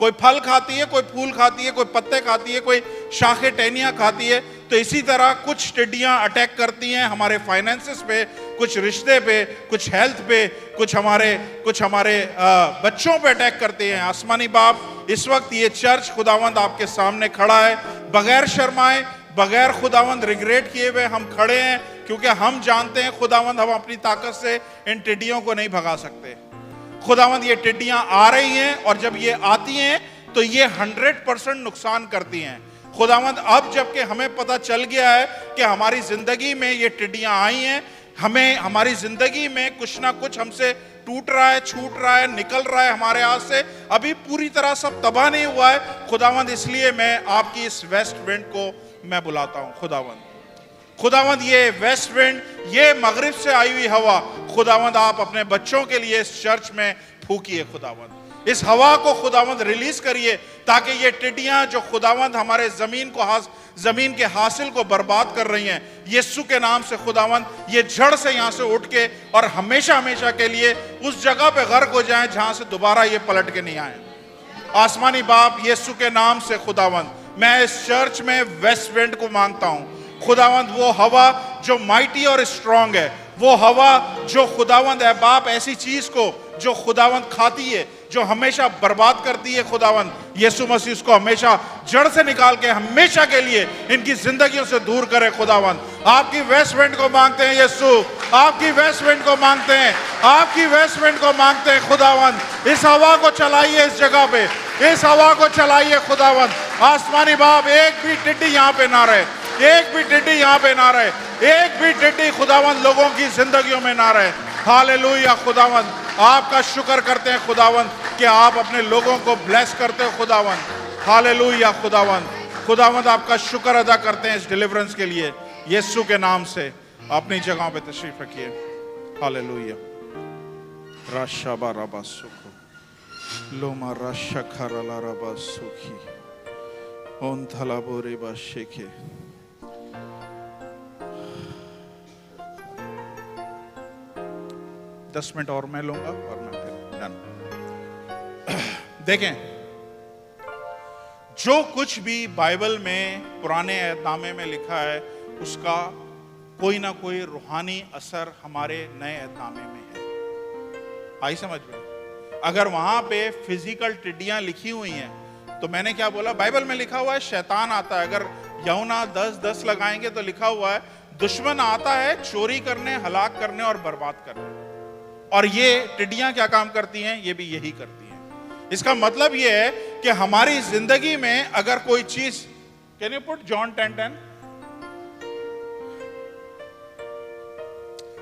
کوئی پھل کھاتی ہے, کوئی پھول کھاتی ہے, کوئی پتے کھاتی ہے, کوئی شاخیں ٹہنیاں کھاتی ہے. تو اسی طرح کچھ ٹڈیاں اٹیک کرتی ہیں ہمارے فائنینسز پہ, کچھ رشتے پہ, کچھ ہیلتھ پہ, کچھ ہمارے بچوں پہ اٹیک کرتے ہیں. آسمانی باپ, اس وقت یہ چرچ خداوند آپ کے سامنے کھڑا ہے, بغیر شرمائے, بغیر خداوند ریگریٹ کیے ہوئے ہم کھڑے ہیں, کیونکہ ہم جانتے ہیں خداوند ہم اپنی طاقت سے ان ٹڈیوں کو نہیں بھگا سکتے. خداوند یہ ٹڈیاں آ رہی ہیں اور جب یہ آتی ہیں تو یہ 100% نقصان کرتی ہیں. خداوند اب جب کہ ہمیں پتہ چل گیا ہے کہ ہماری زندگی میں یہ ٹڈیاں آئی ہیں, ہمیں ہماری زندگی میں کچھ نہ کچھ ہم سے ٹوٹ رہا ہے, چھوٹ رہا ہے, نکل رہا ہے ہمارے ہاتھ سے, ابھی پوری طرح سب تباہ نہیں ہوا ہے. خداوند اس لیے میں آپ کی اس ویسٹ ونڈ کو میں بلاتا ہوں. خداوند یہ ویسٹ ونڈ, یہ مغرب سے آئی ہوئی ہوا, خداوند آپ اپنے بچوں کے لیے اس چرچ میں پھونکیے. خداوند اس ہوا کو خداوند ریلیز کریے تاکہ یہ ٹڈیاں جو خداوند ہمارے زمین کے حاصل کو برباد کر رہی ہیں, یسوع کے نام سے خداوند یہ جڑ سے یہاں سے اٹھ کے اور ہمیشہ ہمیشہ کے لیے اس جگہ پہ غرق ہو جائیں جہاں سے دوبارہ یہ پلٹ کے نہیں آئیں. آسمانی باپ, یسوع کے نام سے خداوند میں اس چرچ میں ویسٹ ونڈ کو مانگتا ہوں. خداوند وہ ہوا جو مائٹی اور اسٹرانگ ہے, وہ ہوا جو خداوند ہے باپ ایسی چیز کو جو خداوند کھاتی ہے, جو ہمیشہ برباد کرتی ہے, خداوند یسوع مسیح اس کو ہمیشہ جڑ سے نکال کے ہمیشہ کے لیے ان کی زندگیوں سے دور کرے. خداوند آپ کی ویسٹ ونڈ کو مانگتے ہیں یسوع, آپ کی ویسٹ ونڈ کو مانگتے ہیں, آپ کی ویسٹ ونڈ کو مانگتے ہیں. خداوند اس ہوا کو چلائیے, اس جگہ پہ اس ہوا کو چلائیے. خداوند آسمانی باپ, ایک بھی ٹڈی یہاں پہ نہ رہے, ایک بھی ٹڈی یہاں پہ نہ رہے, ایک بھی ٹڈی خداوند لوگوں کی زندگیوں میں نہ رہے. ہاللیلویا. خداوند آپ کا شکر کرتے ہیں خداوند کہ آپ اپنے لوگوں کو بلیس کرتے ہو. خداوند ہاللیلویا. خداوند آپ کا شکر ادا کرتے ہیں اس ڈیلیورنس کے لیے. یسوع کے نام سے اپنی جگہوں پہ تشریف رکھیے. ہاللیلویا. راشابا ربا سکھو لوما راشا لا ربا سکھی اون تھلا بورے با شیکھے. دس منٹ اور میں لوں گا اور میں پھر ڈن. دیکھیں, جو کچھ بھی بائبل میں پرانے عہد نامے میں لکھا ہے اس کا کوئی نہ کوئی روحانی اثر ہمارے نئے عہد نامے میں ہے. آئی سمجھ میں؟ اگر وہاں پہ فزیکل ٹڈیاں لکھی ہوئی ہیں تو میں نے کیا بولا؟ بائبل میں لکھا ہوا ہے شیطان آتا ہے. اگر یونا 10 لگائیں گے تو لکھا ہوا ہے دشمن آتا ہے چوری کرنے، ہلاک کرنے اور برباد کرنے. اور یہ ٹڈیاں کیا کام کرتی ہیں؟ یہ بھی یہی کرتی ہیں. اس کا مطلب یہ ہے کہ ہماری زندگی میں اگر کوئی چیز، کین یو پٹ جان 10:10؟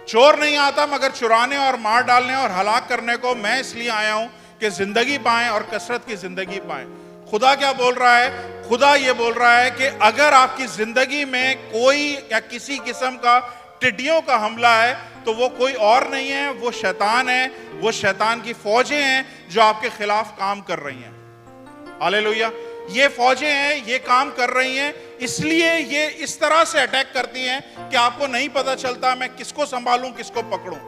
چور نہیں آتا مگر چرانے اور مار ڈالنے اور ہلاک کرنے کو، میں اس لیے آیا ہوں کہ زندگی پائیں اور کثرت کی زندگی پائیں. خدا کیا بول رہا ہے؟ خدا یہ بول رہا ہے کہ اگر آپ کی زندگی میں کوئی یا کسی قسم کا ٹڈیوں کا حملہ ہے تو وہ کوئی اور نہیں ہے، وہ شیطان ہے. وہ شیطان کی فوجیں ہیں جو آپ کے خلاف کام کر رہی ہیں. ہاللیلویا. یہ فوجیں ہیں، یہ کام کر رہی ہیں، اس لیے یہ اس طرح سے اٹیک کرتی ہیں کہ آپ کو نہیں پتا چلتا میں کس کو سنبھالوں، کس کو پکڑوں.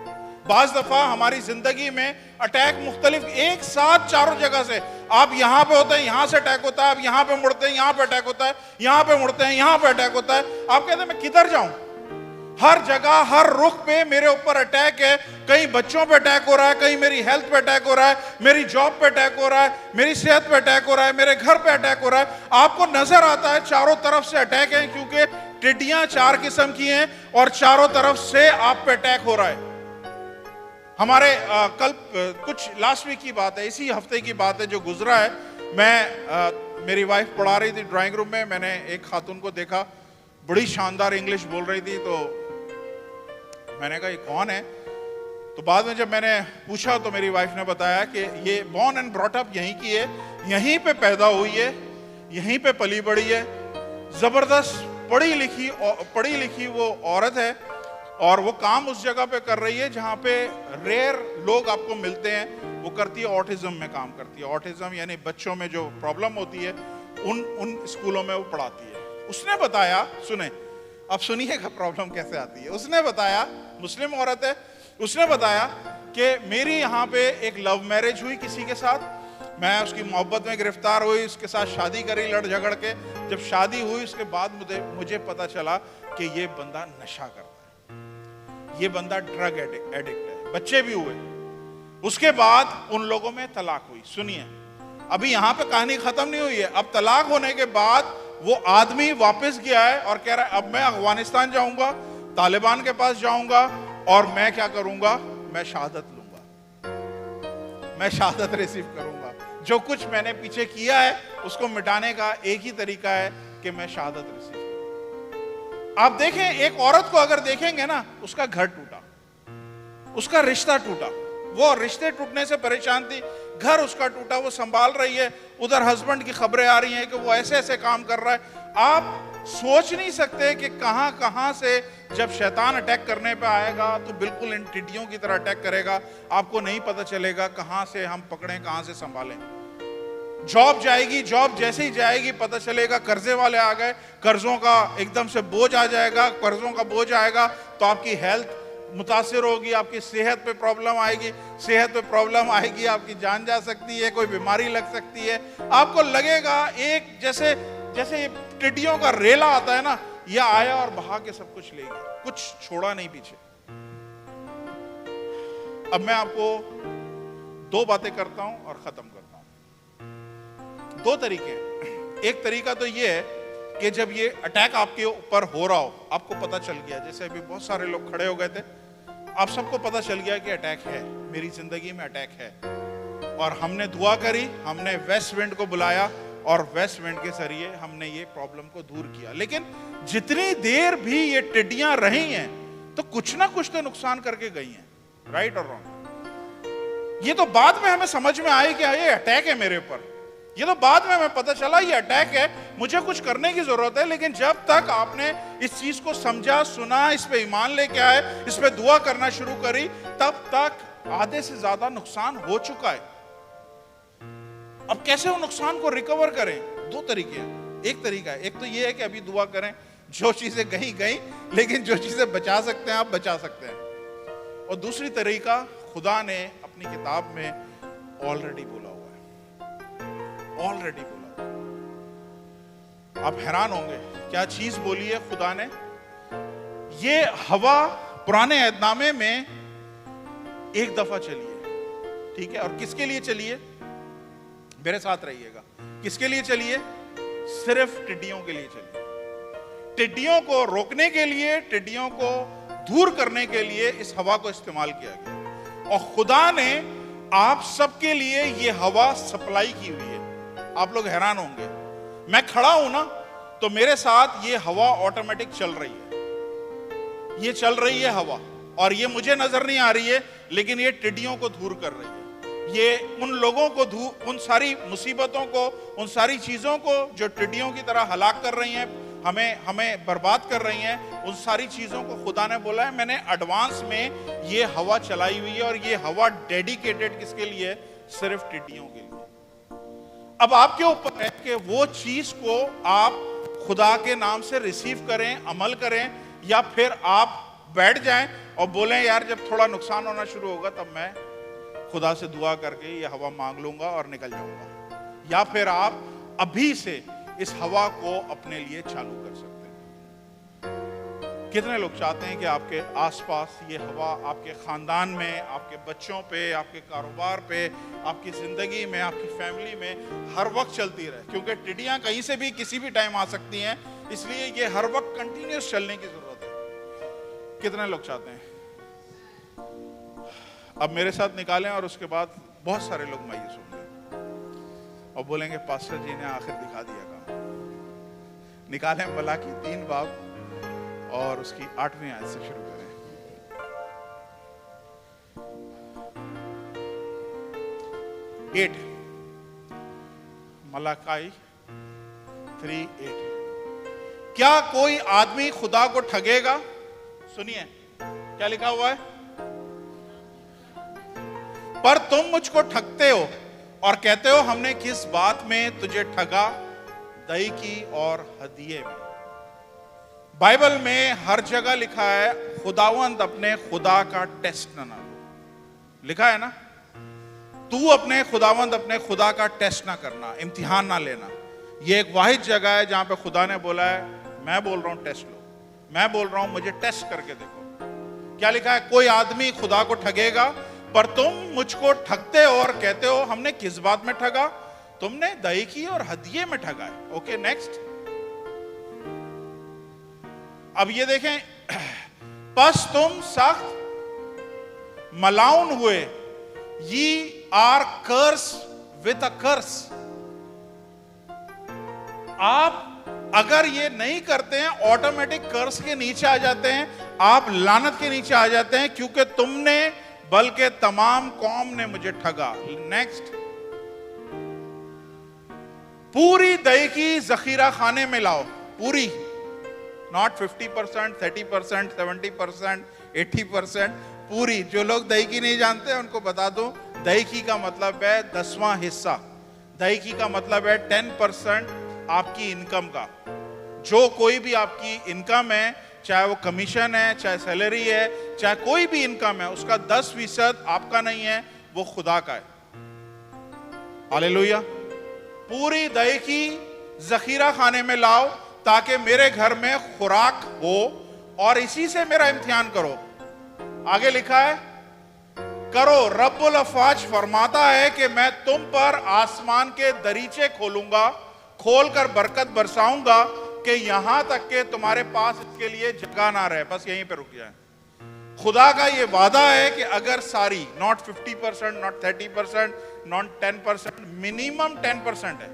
بعض دفعہ ہماری زندگی میں اٹیک مختلف ایک ساتھ چاروں جگہ سے، آپ یہاں پہ ہوتے ہیں یہاں سے اٹیک ہوتا ہے، آپ یہاں پہ مڑتے ہیں یہاں پہ اٹیک ہوتا ہے، یہاں پہ مڑتے ہیں یہاں پہ اٹیک ہوتا ہے. آپ کہتے ہیں میں کدھر جاؤں؟ ہر جگہ ہر رخ پہ میرے اوپر اٹیک ہے. کہیں بچوں پہ اٹیک ہو رہا ہے، کہیں میری ہیلتھ پہ اٹیک ہو رہا ہے، میری جاب پہ اٹیک ہو رہا ہے، میری صحت پہ اٹیک ہو رہا ہے، میرے گھر پہ اٹیک ہو رہا ہے. آپ کو نظر آتا ہے چاروں طرف سے اٹیک ہے، کیونکہ ٹڈیاں 4 قسم کی ہیں اور چاروں طرف سے آپ پہ اٹیک ہو رہا ہے. ہمارے کل کچھ لاسٹ ویک کی بات ہے، اسی ہفتے کی بات ہے جو گزرا ہے. میری وائف پڑھا رہی تھی ڈرائنگ روم میں، میں نے ایک خاتون کو دیکھا بڑی شاندار انگلش بول رہی تھی. تو میں نے کہا یہ کون ہے؟ تو بعد میں جب میں نے پوچھا تو میری وائف نے بتایا کہ یہ بورن اینڈ براٹ اپ یہیں کی ہے، یہیں پہ پیدا ہوئی ہے، یہیں پہ پلی بڑی ہے. زبردست پڑھی لکھی وہ عورت ہے اور وہ کام اس جگہ پہ کر رہی ہے جہاں پہ ریئر لوگ آپ کو ملتے ہیں. وہ کرتی ہے آٹزم میں کام کرتی ہے. آٹزم یعنی بچوں میں جو پرابلم ہوتی ہے ان اسکولوں میں وہ پڑھاتی ہے. اس نے بتایا، سنیں اب سنیے گا پرابلم کیسے آتی ہے. اس نے بتایا، مسلم عورت ہے، اس نے بتایا کہ میری یہاں پہ ایک لو میرج ہوئی کسی کے ساتھ، میں اس کی محبت میں گرفتار ہوئی، اس کے ساتھ شادی کری لڑ جھگڑ کے. جب شادی ہوئی اس کے بعد مجھے پتا چلا کہ یہ بندہ نشہ کرتا ہے، یہ بندہ ڈرگ ایڈکٹ ہے. بچے بھی ہوئے. اس کے بعد ان لوگوں میں طلاق ہوئی. سنیے ابھی یہاں پہ کہانی ختم نہیں ہوئی ہے. اب طلاق ہونے کے بعد وہ آدمی واپس گیا ہے اور کہہ رہا ہے اب میں افغانستان جاؤں گا، طالبان کے پاس جاؤں گا اور میں کیا کروں گا؟ میں شہادت لوں گا، میں شہادت ریسیو کروں گا. جو کچھ میں نے پیچھے کیا ہے اس کو مٹانے کا ایک ہی طریقہ ہے کہ میں شہادت ریسیو کروں. آپ دیکھیں ایک عورت کو اگر دیکھیں گے نا، اس کا گھر ٹوٹا، اس کا رشتہ ٹوٹا، وہ رشتے ٹوٹنے سے پریشان تھی، گھر اس کا ٹوٹا، وہ سنبھال رہی ہے. ادھر ہسبینڈ کی خبریں آ رہی ہیں کہ وہ ایسے ایسے کام کر رہا ہے. آپ سوچ نہیں سکتے کہ کہاں سے جب شیطان اٹیک کرنے پہ آئے گا تو بالکل ان ٹڈیوں کی طرح اٹیک کرے گا. آپ کو نہیں پتہ چلے گا کہاں سے ہم پکڑیں، کہاں سے سنبھالیں. جاب جائے گی، جاب جیسے ہی جائے گی پتہ چلے گا قرضے والے آ گئے، قرضوں کا ایک دم سے بوجھ آ جائے گا. قرضوں کا بوجھ آئے گا تو آپ کی ہیلتھ متاثر ہوگی، آپ کی صحت پہ پرابلم آئے گی. صحت پہ پرابلم آئے گی، آپ کی جان جا سکتی ہے، کوئی بیماری لگ سکتی ہے. آپ کو لگے گا ایک جیسے ٹڈیوں کا ریلا آتا ہے نا، یہ آیا اور بہا کے سب کچھ لے گیا، کچھ چھوڑا نہیں پیچھے. اب میں آپ کو 2 باتیں کرتا ہوں اور ختم کرتا ہوں. 2 طریقے ہیں. ایک طریقہ تو یہ ہے کہ جب یہ اٹیک آپ کے اوپر ہو رہا ہو، آپ کو پتہ چل گیا، جیسے ابھی بہت سارے لوگ کھڑے ہو گئے تھے، آپ سب کو پتہ چل گیا کہ اٹیک ہے، میری زندگی میں اٹیک ہے. اور ہم نے دعا کری، ہم نے ویسٹ ونڈ کو بلایا اور ویسٹ ونڈ کے ذریعے ہم نے یہ پرابلم کو دور کیا. لیکن جتنی دیر بھی یہ ٹڈیاں رہی ہیں تو کچھ نہ کچھ تو نقصان کر کے گئی ہیں. رائٹ اور رانگ؟ یہ تو بعد میں ہمیں سمجھ میں آئی کہ یہ اٹیک ہے میرے اوپر. یہ تو بعد میں ہمیں پتہ چلا یہ اٹیک ہے، مجھے کچھ کرنے کی ضرورت ہے. لیکن جب تک آپ نے اس چیز کو سمجھا، سنا، اس پہ ایمان لے کے آئے، اس پہ دعا کرنا شروع کری، تب تک آدھے سے زیادہ نقصان ہو چکا ہے. اب کیسے وہ نقصان کو ریکور کریں؟ 2 طریقے ہیں. ایک طریقہ ہے، ایک تو یہ ہے کہ ابھی دعا کریں، جو چیزیں گئیں، لیکن جو چیزیں بچا سکتے ہیں آپ بچا سکتے ہیں. اور دوسری طریقہ خدا نے اپنی کتاب میں آلریڈی بولا ہوا ہے. آلریڈی بولا. آپ حیران ہوں گے کیا چیز بولی ہے خدا نے؟ یہ ہوا پرانے عہد نامے میں ایک دفعہ چلی ہے، ٹھیک ہے، اور کس کے لیے چلی ہے؟ میرے ساتھ رہیے گا، کس کے لیے چلی ہے؟ صرف ٹڈیوں کے لیے چلی ہے۔ ٹڈیوں کو روکنے کے لیے، ٹڈیوں کو دور کرنے کے لیے اس ہوا کو استعمال کیا گیا، اور خدا نے آپ سب کے لیے یہ ہوا سپلائی کی ہوئی ہے۔ آپ لوگ حیران ہوں گے، میں کھڑا ہوں نا تو میرے ساتھ یہ ہوا آٹومیٹک چل رہی ہے، یہ چل رہی ہے ہوا، اور یہ مجھے نظر نہیں آ رہی ہے لیکن یہ ٹڈیوں کو دور کر رہی ہے۔ یہ ان لوگوں کو ان ساری مصیبتوں کو، ان ساری چیزوں کو جو ٹڈیوں کی طرح ہلاک کر رہی ہیں، ہمیں برباد کر رہی ہیں، ان ساری چیزوں کو خدا نے بولا ہے میں نے ایڈوانس میں یہ ہوا چلائی ہوئی ہے، اور یہ ہوا ڈیڈیکیٹڈ کس کے لیے؟ صرف ٹڈیوں کے لیے۔ اب آپ کے اوپر ہے کہ وہ چیز کو آپ خدا کے نام سے ریسیو کریں، عمل کریں، یا پھر آپ بیٹھ جائیں اور بولیں یار جب تھوڑا نقصان ہونا شروع ہوگا تب میں خدا سے دعا کر کے یہ ہوا مانگ لوں گا اور نکل جاؤں گا، یا پھر آپ ابھی سے اس ہوا کو اپنے لیے چالو کر سکتے ہیں۔ کتنے لوگ چاہتے ہیں کہ آپ کے آس پاس یہ ہوا آپ کے خاندان میں، آپ کے بچوں پہ، آپ کے کاروبار پہ، آپ کی زندگی میں، آپ کی فیملی میں ہر وقت چلتی رہے، کیونکہ ٹڈیاں کہیں سے بھی کسی بھی ٹائم آ سکتی ہیں، اس لیے یہ ہر وقت کنٹینیوس چلنے کی ضرورت ہے۔ کتنے لوگ چاہتے ہیں؟ اب میرے ساتھ نکالیں، اور اس کے بعد بہت سارے لوگ مایوس ہوں گے اور بولیں گے پاسٹر جی نے آخر دکھا دیا کام۔ نکالیں ملاکی 3 باب اور اس کی 8ویں آیت سے شروع کریں۔ ملاکی 3:8 کیا کوئی آدمی خدا کو ٹھگے گا؟ سنیے کیا لکھا ہوا ہے، پر تم مجھ کو ٹھگتے ہو اور کہتے ہو ہم نے کس بات میں تجھے ٹھگا؟ دہی کی اور ہدیے میں۔ بائبل میں ہر جگہ لکھا ہے خداوند اپنے خدا کا ٹیسٹ نہ لو، لکھا ہے نا، تو اپنے خداوند اپنے خدا کا ٹیسٹ نہ کرنا، امتحان نہ لینا۔ یہ ایک واحد جگہ ہے جہاں پہ خدا نے بولا ہے میں بول رہا ہوں ٹیسٹ لو، میں بول رہا ہوں مجھے ٹیسٹ کر کے دیکھو۔ کیا لکھا ہے؟ کوئی آدمی خدا کو ٹھگے گا، پر تم مجھ کو ٹھگتے ہو اور کہتے ہو ہم نے کس بات میں ٹھگا؟ تم نے دہی کی اور ہدیے میں ٹھگا ہے۔ Okay next. اب یہ دیکھیں، پس تم سخت ملاؤن ہوئے، ye are cursed with a curse۔ آپ اگر یہ نہیں کرتے ہیں آٹومیٹک کرس کے نیچے آ جاتے ہیں، آپ لعنت کے نیچے آ جاتے ہیں، کیونکہ تم نے بلکہ تمام قوم نے مجھے ٹھگا۔ نیکسٹ۔ پوری دہی کی ذخیرہ خانے میں لاؤ، پوری، not 50%، 30%، 70%، 80%، پوری۔ جو لوگ دہی کی نہیں جانتے ان کو بتا دوں، دہی کی کا مطلب ہے 10واں حصہ، دہی کی کا مطلب ہے 10% آپ کی انکم کا۔ جو کوئی بھی آپ کی انکم ہے، چاہے وہ کمیشن ہے، چاہے سیلری ہے، چاہے کوئی بھی انکم ہے، اس کا 10% آپ کا نہیں ہے، وہ خدا کا ہے۔ ہاللیلویا۔ پوری دہی کی ذخیرہ خانے میں لاؤ تاکہ میرے گھر میں خوراک ہو، اور اسی سے میرا امتحان کرو۔ آگے لکھا ہے کرو، رب الافواج فرماتا ہے کہ میں تم پر آسمان کے دریچے کھولوں گا، کھول کر برکت برساؤں گا کہ یہاں تک کہ تمہارے پاس اس کے لیے جگہ نہ رہے۔ بس یہیں پہ رک جائیں۔ خدا کا یہ وعدہ ہے کہ اگر ساری، not 50%، not 30%، not 10%، منیمم 10% ہے۔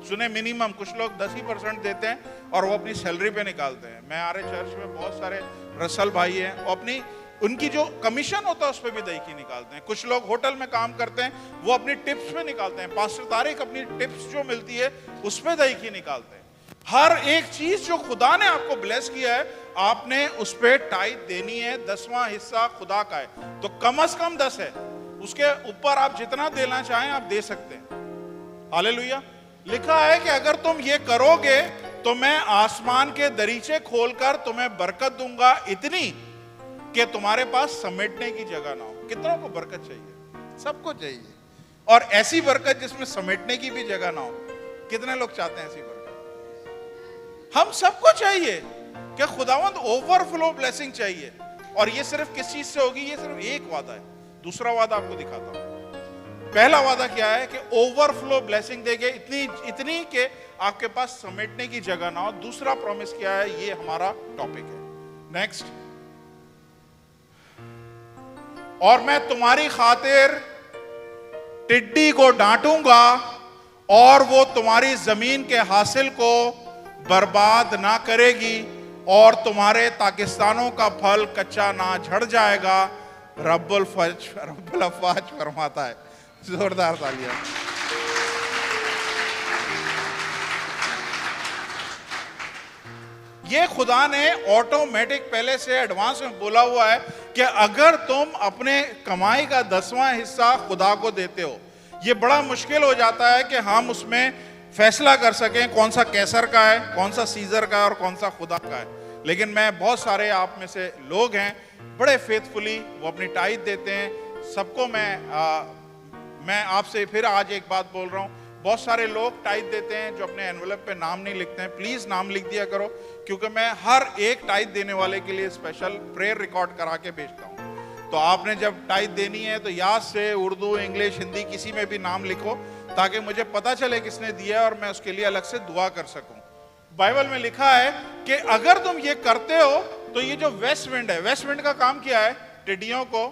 سنیں، منیمم، کچھ لوگ 10% دیتے ہیں اور وہ اپنی سیلری پہ نکالتے ہیں۔ میں آرے چرچ میں بہت سارے رسل بھائی ہیں، وہ اپنی ان کی جو کمیشن ہوتا ہے اس پہ بھی دہی کی نکالتے ہیں۔ کچھ لوگ ہوٹل میں کام کرتے ہیں، وہ اپنی ٹپس پہ نکالتے ہیں۔ پاسٹر طارق اپنی ٹپس جو ملتی ہے اس پہ دہی کی نکالتے ہیں۔ ہر ایک چیز جو خدا نے آپ کو بلیس کیا ہے، آپ نے اس پہ ٹائید دینی ہے۔ 10واں حصہ خدا کا ہے تو کم از کم 10 ہے، اس کے اوپر آپ جتنا دینا چاہیں آپ دے سکتے ہیں۔ ہاللیلویا۔ لکھا ہے کہ اگر تم یہ کرو گے تو میں آسمان کے دریچے کھول کر تمہیں برکت دوں گا، اتنی کہ تمہارے پاس سمیٹنے کی جگہ نہ ہو۔ کتنوں کو برکت چاہیے؟ سب کو چاہیے، اور ایسی برکت جس میں سمیٹنے کی بھی جگہ نہ ہو۔ کتنے لوگ چاہتے ہیں ایسی برکت؟ ہم سب کو چاہیے، کہ خداوند اوور فلو بلیسنگ چاہیے, اور یہ صرف کس چیز سے ہوگی؟ یہ صرف ایک وعدہ ہے. دوسرا وعدہ آپ کو دکھاتا ہوں. پہلا وعدہ کیا ہے کہ اوور فلو بلیسنگ دے گے, اتنی کہ آپ کے پاس سمیٹنے کی جگہ نہ ہو. دوسرا پرومس کیا ہے؟ یہ ہمارا ٹاپک ہے. نیکسٹ, اور میں تمہاری خاطر ٹڈی کو ڈانٹوں گا اور وہ تمہاری زمین کے حاصل کو برباد نہ کرے گی, اور تمہارے پاکستانوں کا پھل کچا نہ جھڑ جائے گا. رب الافواج فرماتا ہے. زوردار تالیاں. یہ خدا نے آٹومیٹک پہلے سے ایڈوانس میں بولا ہوا ہے کہ اگر تم اپنے کمائی کا 10واں حصہ خدا کو دیتے ہو, یہ بڑا مشکل ہو جاتا ہے کہ ہم اس میں فیصلہ کر سکیں کون سا کیسر کا ہے, کون سا سیزر کا ہے اور کون سا خدا کا ہے. لیکن میں بہت سارے آپ میں سے لوگ ہیں بڑے فیتھفلی وہ اپنی ٹائید دیتے ہیں. سب کو میں آپ سے پھر آج ایک بات بول رہا ہوں, بہت سارے لوگ ٹائید دیتے ہیں جو اپنے انویلپ پہ نام نہیں لکھتے ہیں. پلیز نام لکھ دیا کرو, کیونکہ میں ہر ایک ٹائید دینے والے کے لیے اسپیشل پریئر ریکارڈ کرا کے بھیجتا ہوں. تو آپ نے جب ٹائید دینی ہے تو یاد سے اردو, انگلش, ہندی کسی میں بھی نام لکھو تاکہ مجھے پتا چلے کس نے دیا اور میں اس کے لیے الگ سے دعا کر سکوں. بائبل میں لکھا ہے کہ اگر تم یہ کرتے ہو تو یہ جو ویسٹ ونڈ ہے, ویسٹ ونڈ کا کام کیا ہے؟ ٹڈیوں کو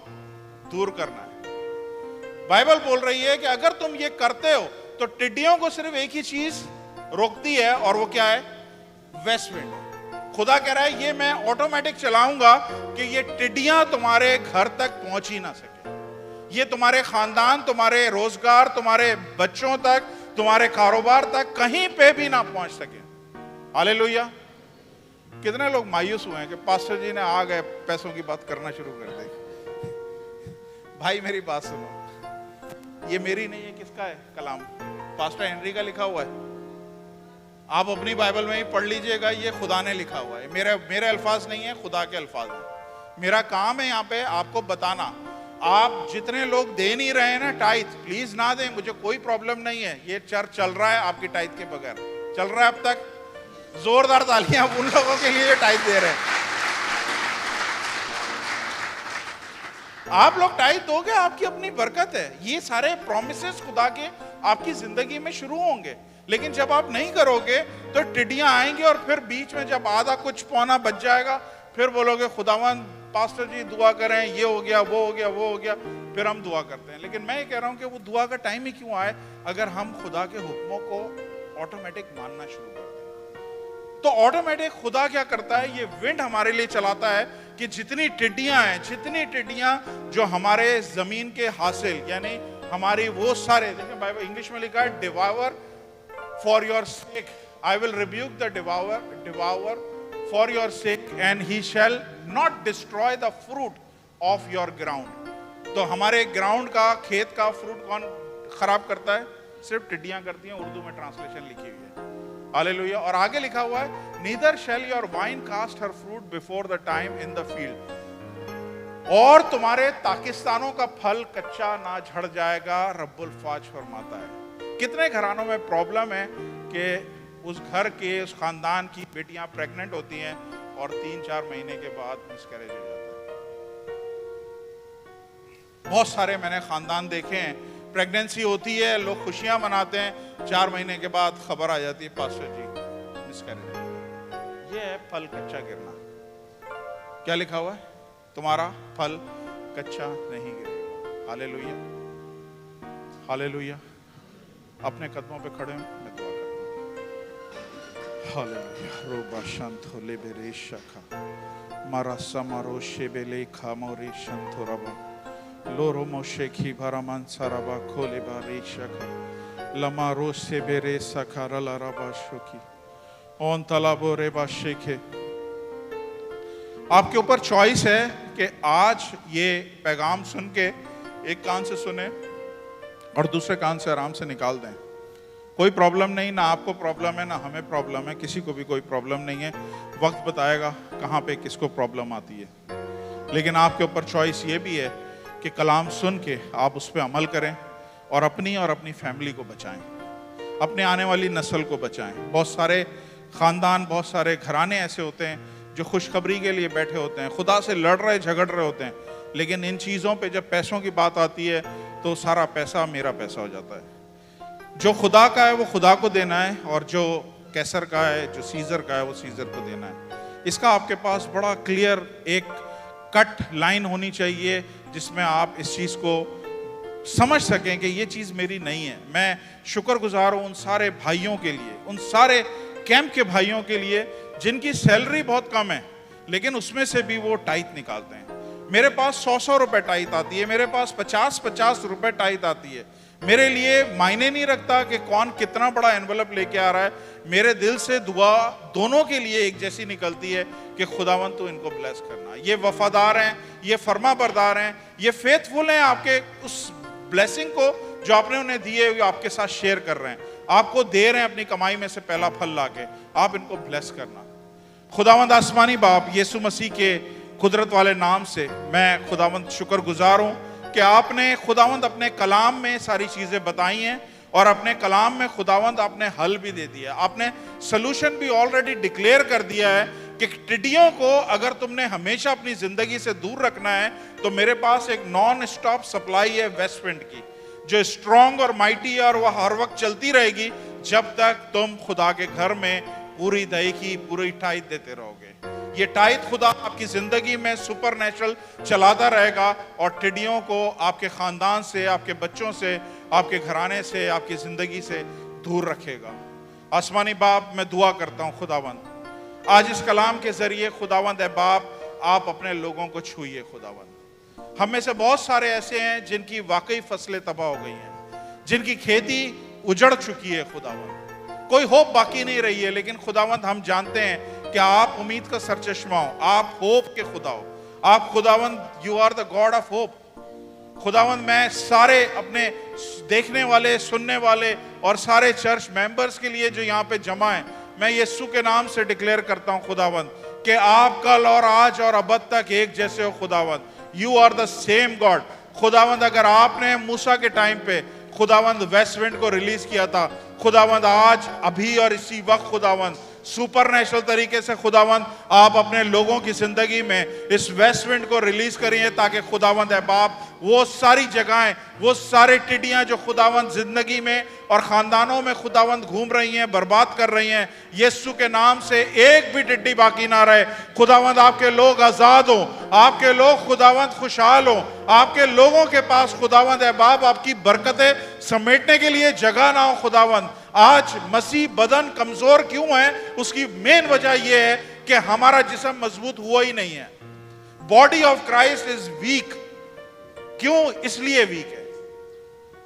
دور کرنا ہے. بائبل بول رہی ہے کہ اگر تم یہ کرتے ہو تو ٹڈیوں کو صرف ایک ہی چیز روکتی ہے, اور وہ کیا ہے؟ ویسٹ ونڈ. خدا کہہ رہا ہے یہ میں آٹومیٹک چلاؤں گا کہ یہ ٹڈیاں تمہارے گھر تک پہنچ ہی نہ سکے, یہ تمہارے خاندان, تمہارے روزگار, تمہارے بچوں تک, تمہارے کاروبار تک کہیں پہ بھی نہ پہنچ سکے. ہاللیلویہ. کتنے لوگ مایوس ہوئے ہیں کہ پاسٹر جی نے آ گئے پیسوں کی بات کرنا شروع کر دی. بھائی میری بات سنو, یہ میری نہیں ہے, کس کا ہے کلام؟ پاسٹر ہنری کا لکھا ہوا ہے. آپ اپنی بائبل میں ہی پڑھ لیجئے گا, یہ خدا نے لکھا ہوا ہے. میرے الفاظ نہیں ہیں, خدا کے الفاظ ہیں. میرا کام ہے یہاں پہ آپ کو بتانا. آپ جتنے لوگ دے نہیں رہے ہیں نا ٹائید, پلیز نہ دیں, مجھے کوئی پرابلم نہیں ہے. یہ چرچ چل رہا ہے آپ کی ٹائید کے بغیر, چل رہا ہے اب تک. زوردار تالیاں ان لوگوں کے لیے جو ٹائید دے رہے ہیں. آپ لوگ ٹائید دو گے, آپ کی اپنی برکت ہے. یہ سارے پرومسز خدا کے آپ کی زندگی میں شروع ہوں گے. لیکن جب آپ نہیں کرو گے تو ٹڈیاں آئیں گے, اور پھر بیچ میں جب آدھا کچھ پونا بچ جائے گا پھر بولو گے خداوند پاسٹر جی دعا کریں, یہ ہو گیا, وہ ہو گیا, وہ ہو گیا. پھر ہم دعا کرتے ہیں. لیکن میں یہ کہہ رہا ہوں کہ وہ دعا کا ٹائم ہی کیوں آئے اگر ہم خدا کے حکموں کو آٹومیٹک ماننا شروع کر دیں. تو آٹومیٹک خدا کیا کرتا ہے؟ یہ ونڈ ہمارے لیے چلاتا ہے کہ جتنی ٹڈیاں جو ہمارے زمین کے حاصل, یعنی ہماری وہ سارے, دیکھیں بائبل انگلش میں لکھا ہے devour for your sake, I will rebuke the devourer for your sake and he shall not destroy the fruit of your ground. تو ہمارے گراؤنڈ کا, کھیت کا فروٹ کون خراب کرتا ہے؟ صرف ٹڈیاں کرتی ہیں. اردو میں ٹرانسلیشن لکھی ہوئی ہے. ہاللیلویہ. اور آگے لکھا ہوا ہے neither shall your vine cast her fruit before the time in the field, اور تمہارے پاکستانوں کا پھل کچا نہ جھڑ جائے گا. رب الفاج فرماتا ہے. کتنے گھرانوں میں پرابلم ہے کہ اس گھر کے, اس خاندان کی بیٹیاں پریگننٹ ہوتی ہیں اور 3-4 مہینے کے بعد مسکریج ہو جاتا ہے. بہت سارے میں نے خاندان دیکھے ہیں, پریگننسی ہوتی ہے, لوگ خوشیاں مناتے ہیں, 4 مہینے کے بعد خبر آ جاتی ہے پاسٹر جی مسکریج. یہ ہے پھل کچا گرنا. کیا لکھا ہوا ہے؟ تمہارا پھل کچا نہیں گرے گا. ہاللیلویہ, ہاللیلویہ. اپنے قدموں پہ کھڑے ہیں, میں دعا کرتا ہوں. ہاللیلویہ. روبا شانتھو لیبرے شکھا مارا سمارو شیبلے کھامورے شانتھو ربا لورو موشیکھی بھرمان سارابا کھولے بارے شکھا لمارو سیبرے سکھا رلا ربا شوکی اون تلابو ریبا شیکھے. آپ کے اوپر چوائس ہے کہ آج یہ پیغام سن کے ایک کان سے سنیں اور دوسرے کان سے آرام سے نکال دیں. کوئی پرابلم نہیں, نہ آپ کو پرابلم ہے نہ ہمیں پرابلم ہے, کسی کو بھی کوئی پرابلم نہیں ہے. وقت بتائے گا کہاں پہ کس کو پرابلم آتی ہے. لیکن آپ کے اوپر چوائس یہ بھی ہے کہ کلام سن کے آپ اس پہ عمل کریں اور اپنی فیملی کو بچائیں, اپنے آنے والی نسل کو بچائیں. بہت سارے خاندان, بہت سارے گھرانے ایسے ہوتے ہیں جو خوشخبری کے لیے بیٹھے ہوتے ہیں, خدا سے لڑ رہے جھگڑ رہے ہوتے ہیں, لیکن ان چیزوں پہ جب پیسوں کی بات آتی ہے تو سارا پیسہ میرا پیسہ ہو جاتا ہے. جو خدا کا ہے وہ خدا کو دینا ہے, اور جو کیسر کا ہے, جو سیزر کا ہے, وہ سیزر کو دینا ہے. اس کا آپ کے پاس بڑا کلیئر ایک کٹ لائن ہونی چاہیے جس میں آپ اس چیز کو سمجھ سکیں کہ یہ چیز میری نہیں ہے. میں شکر گزار ہوں ان سارے بھائیوں کے لیے, ان سارے کیمپ کے بھائیوں کے لیے جن کی سیلری بہت کم ہے لیکن اس میں سے بھی وہ ٹائٹ نکالتے ہیں. میرے پاس 100 روپے ٹائٹ آتی ہے, میرے پاس 50 روپے ٹائٹ آتی ہے. میرے لیے معنی نہیں رکھتا کہ کون کتنا بڑا انویلپ لے کے آ رہا ہے, میرے دل سے دعا دونوں کے لیے ایک جیسی نکلتی ہے کہ خداوند تو ان کو بلیس کرنا. یہ وفادار ہیں, یہ فرما بردار ہیں, یہ فیتھفل ہیں آپ کے اس بلیسنگ کو جو آپ نے انہیں دیے ہوئے آپ کے ساتھ شیئر کر رہے ہیں, آپ کو دے رہے ہیں اپنی کمائی میں سے پہلا پھل لا کے. آپ ان کو بلیس کرنا. خداوند آسمانی باپ, یسوع مسیح کے قدرت والے نام سے میں خداوند شکر گزار ہوں کہ آپ نے خداوند اپنے کلام میں ساری چیزیں بتائی ہیں, اور اپنے کلام میں خداوند آپ نے حل بھی دے دیا, آپ نے سلوشن بھی آلریڈی ڈکلیئر کر دیا ہے کہ ٹڈیوں کو اگر تم نے ہمیشہ اپنی زندگی سے دور رکھنا ہے تو میرے پاس ایک نان اسٹاپ سپلائی ہے ویسٹ ونڈ کی, جو اسٹرانگ اور مائٹی ہے, اور وہ ہر وقت چلتی رہے گی جب تک تم خدا کے گھر میں پوری دہی کی پوری ٹائٹ دیتے رہو گے. یہ ٹائٹ خدا آپ کی زندگی میں سپر نیچرل چلاتا رہے گا, اور ٹڈیوں کو آپ کے خاندان سے, آپ کے بچوں سے, آپ کے گھرانے سے, آپ کی زندگی سے دور رکھے گا. آسمانی باپ, میں دعا کرتا ہوں خداوند آج اس کلام کے ذریعے خداوند اے باپ آپ اپنے لوگوں کو چھوئیے. خداوند ہم میں سے بہت سارے ایسے ہیں جن کی واقعی فصلیں تباہ ہو گئی ہیں, جن کی کھیتی اجڑ چکی ہے. خداوند کوئی ہوپ باقی نہیں رہی ہے, لیکن خداوند ہم جانتے ہیں کہ آپ امید کا سرچشمہ ہو, آپ ہوپ کے خدا ہو, آپ خداوند you are the God of hope. خداوند میں سارے اپنے دیکھنے والے, سننے والے اور سارے چرچ ممبرز کے لیے جو یہاں پہ جمع ہیں, میں یسوع کے نام سے ڈکلیئر کرتا ہوں خداوند کہ آپ کل اور آج اور ابد تک ایک جیسے ہو. خداوند you are the same God. خداوند اگر آپ نے موسیٰ کے ٹائم پہ خداوند ویسٹ ونڈ کو ریلیز کیا تھا, خداوند آج ابھی اور اسی وقت خداوند سپر نیچرل طریقے سے خداوند آپ اپنے لوگوں کی زندگی میں اس ویسٹ ونڈ کو ریلیز کریے, تاکہ خداوند اے باپ وہ ساری جگہیں, وہ سارے ٹڈیاں جو خداوند زندگی میں اور خاندانوں میں خداوند گھوم رہی ہیں, برباد کر رہی ہیں, یسوع کے نام سے ایک بھی ٹڈی باقی نہ رہے. خداوند آپ کے لوگ آزاد ہوں, آپ کے لوگ خداوند خوشحال ہوں, آپ کے لوگوں کے پاس خداوند اے باپ آپ کی برکتیں سمیٹنے کے لیے جگہ نہ ہو. خداوند آج مسیح بدن کمزور کیوں ہے, اس کی مین وجہ یہ ہے کہ ہمارا جسم مضبوط ہوا ہی نہیں ہے. Body of Christ is weak. کیوں؟ اس لیے ویک ہے.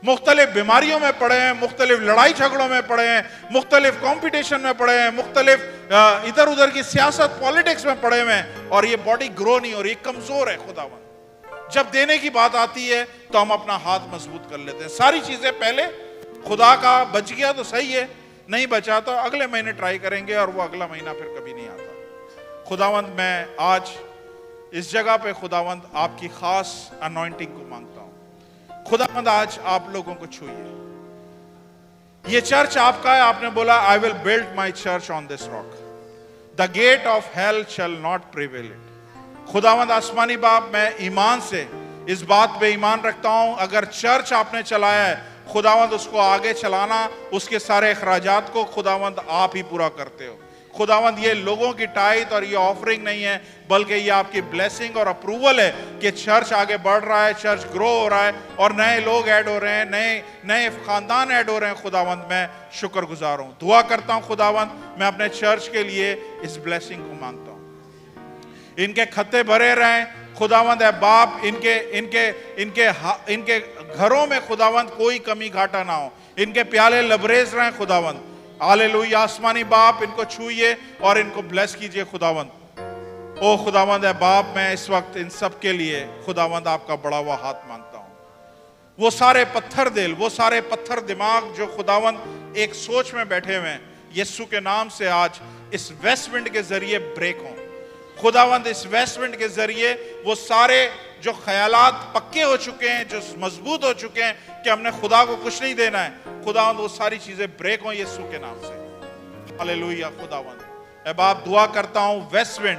مختلف بیماریوں میں پڑے ہیں, مختلف لڑائی جھگڑوں میں پڑے ہیں, مختلف کمپٹیشن میں پڑے ہیں, مختلف ادھر ادھر کی سیاست پالیٹکس میں پڑے ہوئے ہیں, اور یہ باڈی گرو نہیں ہو رہی, کمزور ہے. خداوند جب دینے کی بات آتی ہے تو ہم اپنا ہاتھ مضبوط کر لیتے ہیں. ساری چیزیں پہلے خدا کا بچ گیا تو صحیح ہے, نہیں بچا تو اگلے مہینے ٹرائی کریں گے, اور وہ اگلا مہینہ پھر کبھی نہیں آتا. خداوند میں آج اس جگہ پہ خداوند آپ کی خاص انوائنٹنگ کو مانگتا ہوں. خداوند آج آپ لوگوں کو چھوئیے. یہ چرچ آپ کا ہے, آپ نے بولا I will build my church on this rock. The gate of hell shall not prevail it. خداوند آسمانی باپ میں ایمان سے اس بات پہ ایمان رکھتا ہوں, اگر چرچ آپ نے چلایا ہے خداوند اس کو آگے چلانا, اس کے سارے اخراجات کو خداوند آپ ہی پورا کرتے ہو. خداوند یہ لوگوں کی ٹائٹ اور یہ آفرنگ نہیں ہے, بلکہ یہ آپ کی بلیسنگ اور اپروول ہے کہ چرچ آگے بڑھ رہا ہے, چرچ گرو ہو رہا ہے, اور نئے لوگ ایڈ ہو رہے ہیں, نئے خاندان ایڈ ہو رہے ہیں. خداوند میں شکر گزار ہوں, دعا کرتا ہوں خداوند میں اپنے چرچ کے لیے اس بلیسنگ کو مانگتا ہوں. ان کے کھتے بھرے رہیں خداوند اے باپ, ان کے گھروں میں خداوند کوئی کمی گھاٹا نہ ہو, ان کے پیالے لبریز رہیں خداوند. ہاللیلویہ. آسمانی باپ ان کو چھوئیے اور ان کو بلیس کیجئے خداوند. او خداوند اے باپ میں اس وقت ان سب کے لیے خداوند آپ کا بڑا ہوا ہاتھ مانگتا ہوں. وہ سارے پتھر دل, وہ سارے پتھر دماغ جو خداوند ایک سوچ میں بیٹھے ہوئے ہیں, یسوع کے نام سے آج اس ویسٹ ونڈ کے ذریعے بریک ہوں. خداوند اس ویسٹ ونڈ کے ذریعے وہ سارے جو خیالات پکے ہو چکے ہیں, جو مضبوط ہو چکے ہیں کہ ہم نے خدا کو کچھ نہیں دینا ہے, خداوند وہ ساری چیزیں بریک ہوں یسوع کے نام سے. ہاللیلویہ. خداوند اے باپ دعا کرتا ہوں ویسٹ ونڈ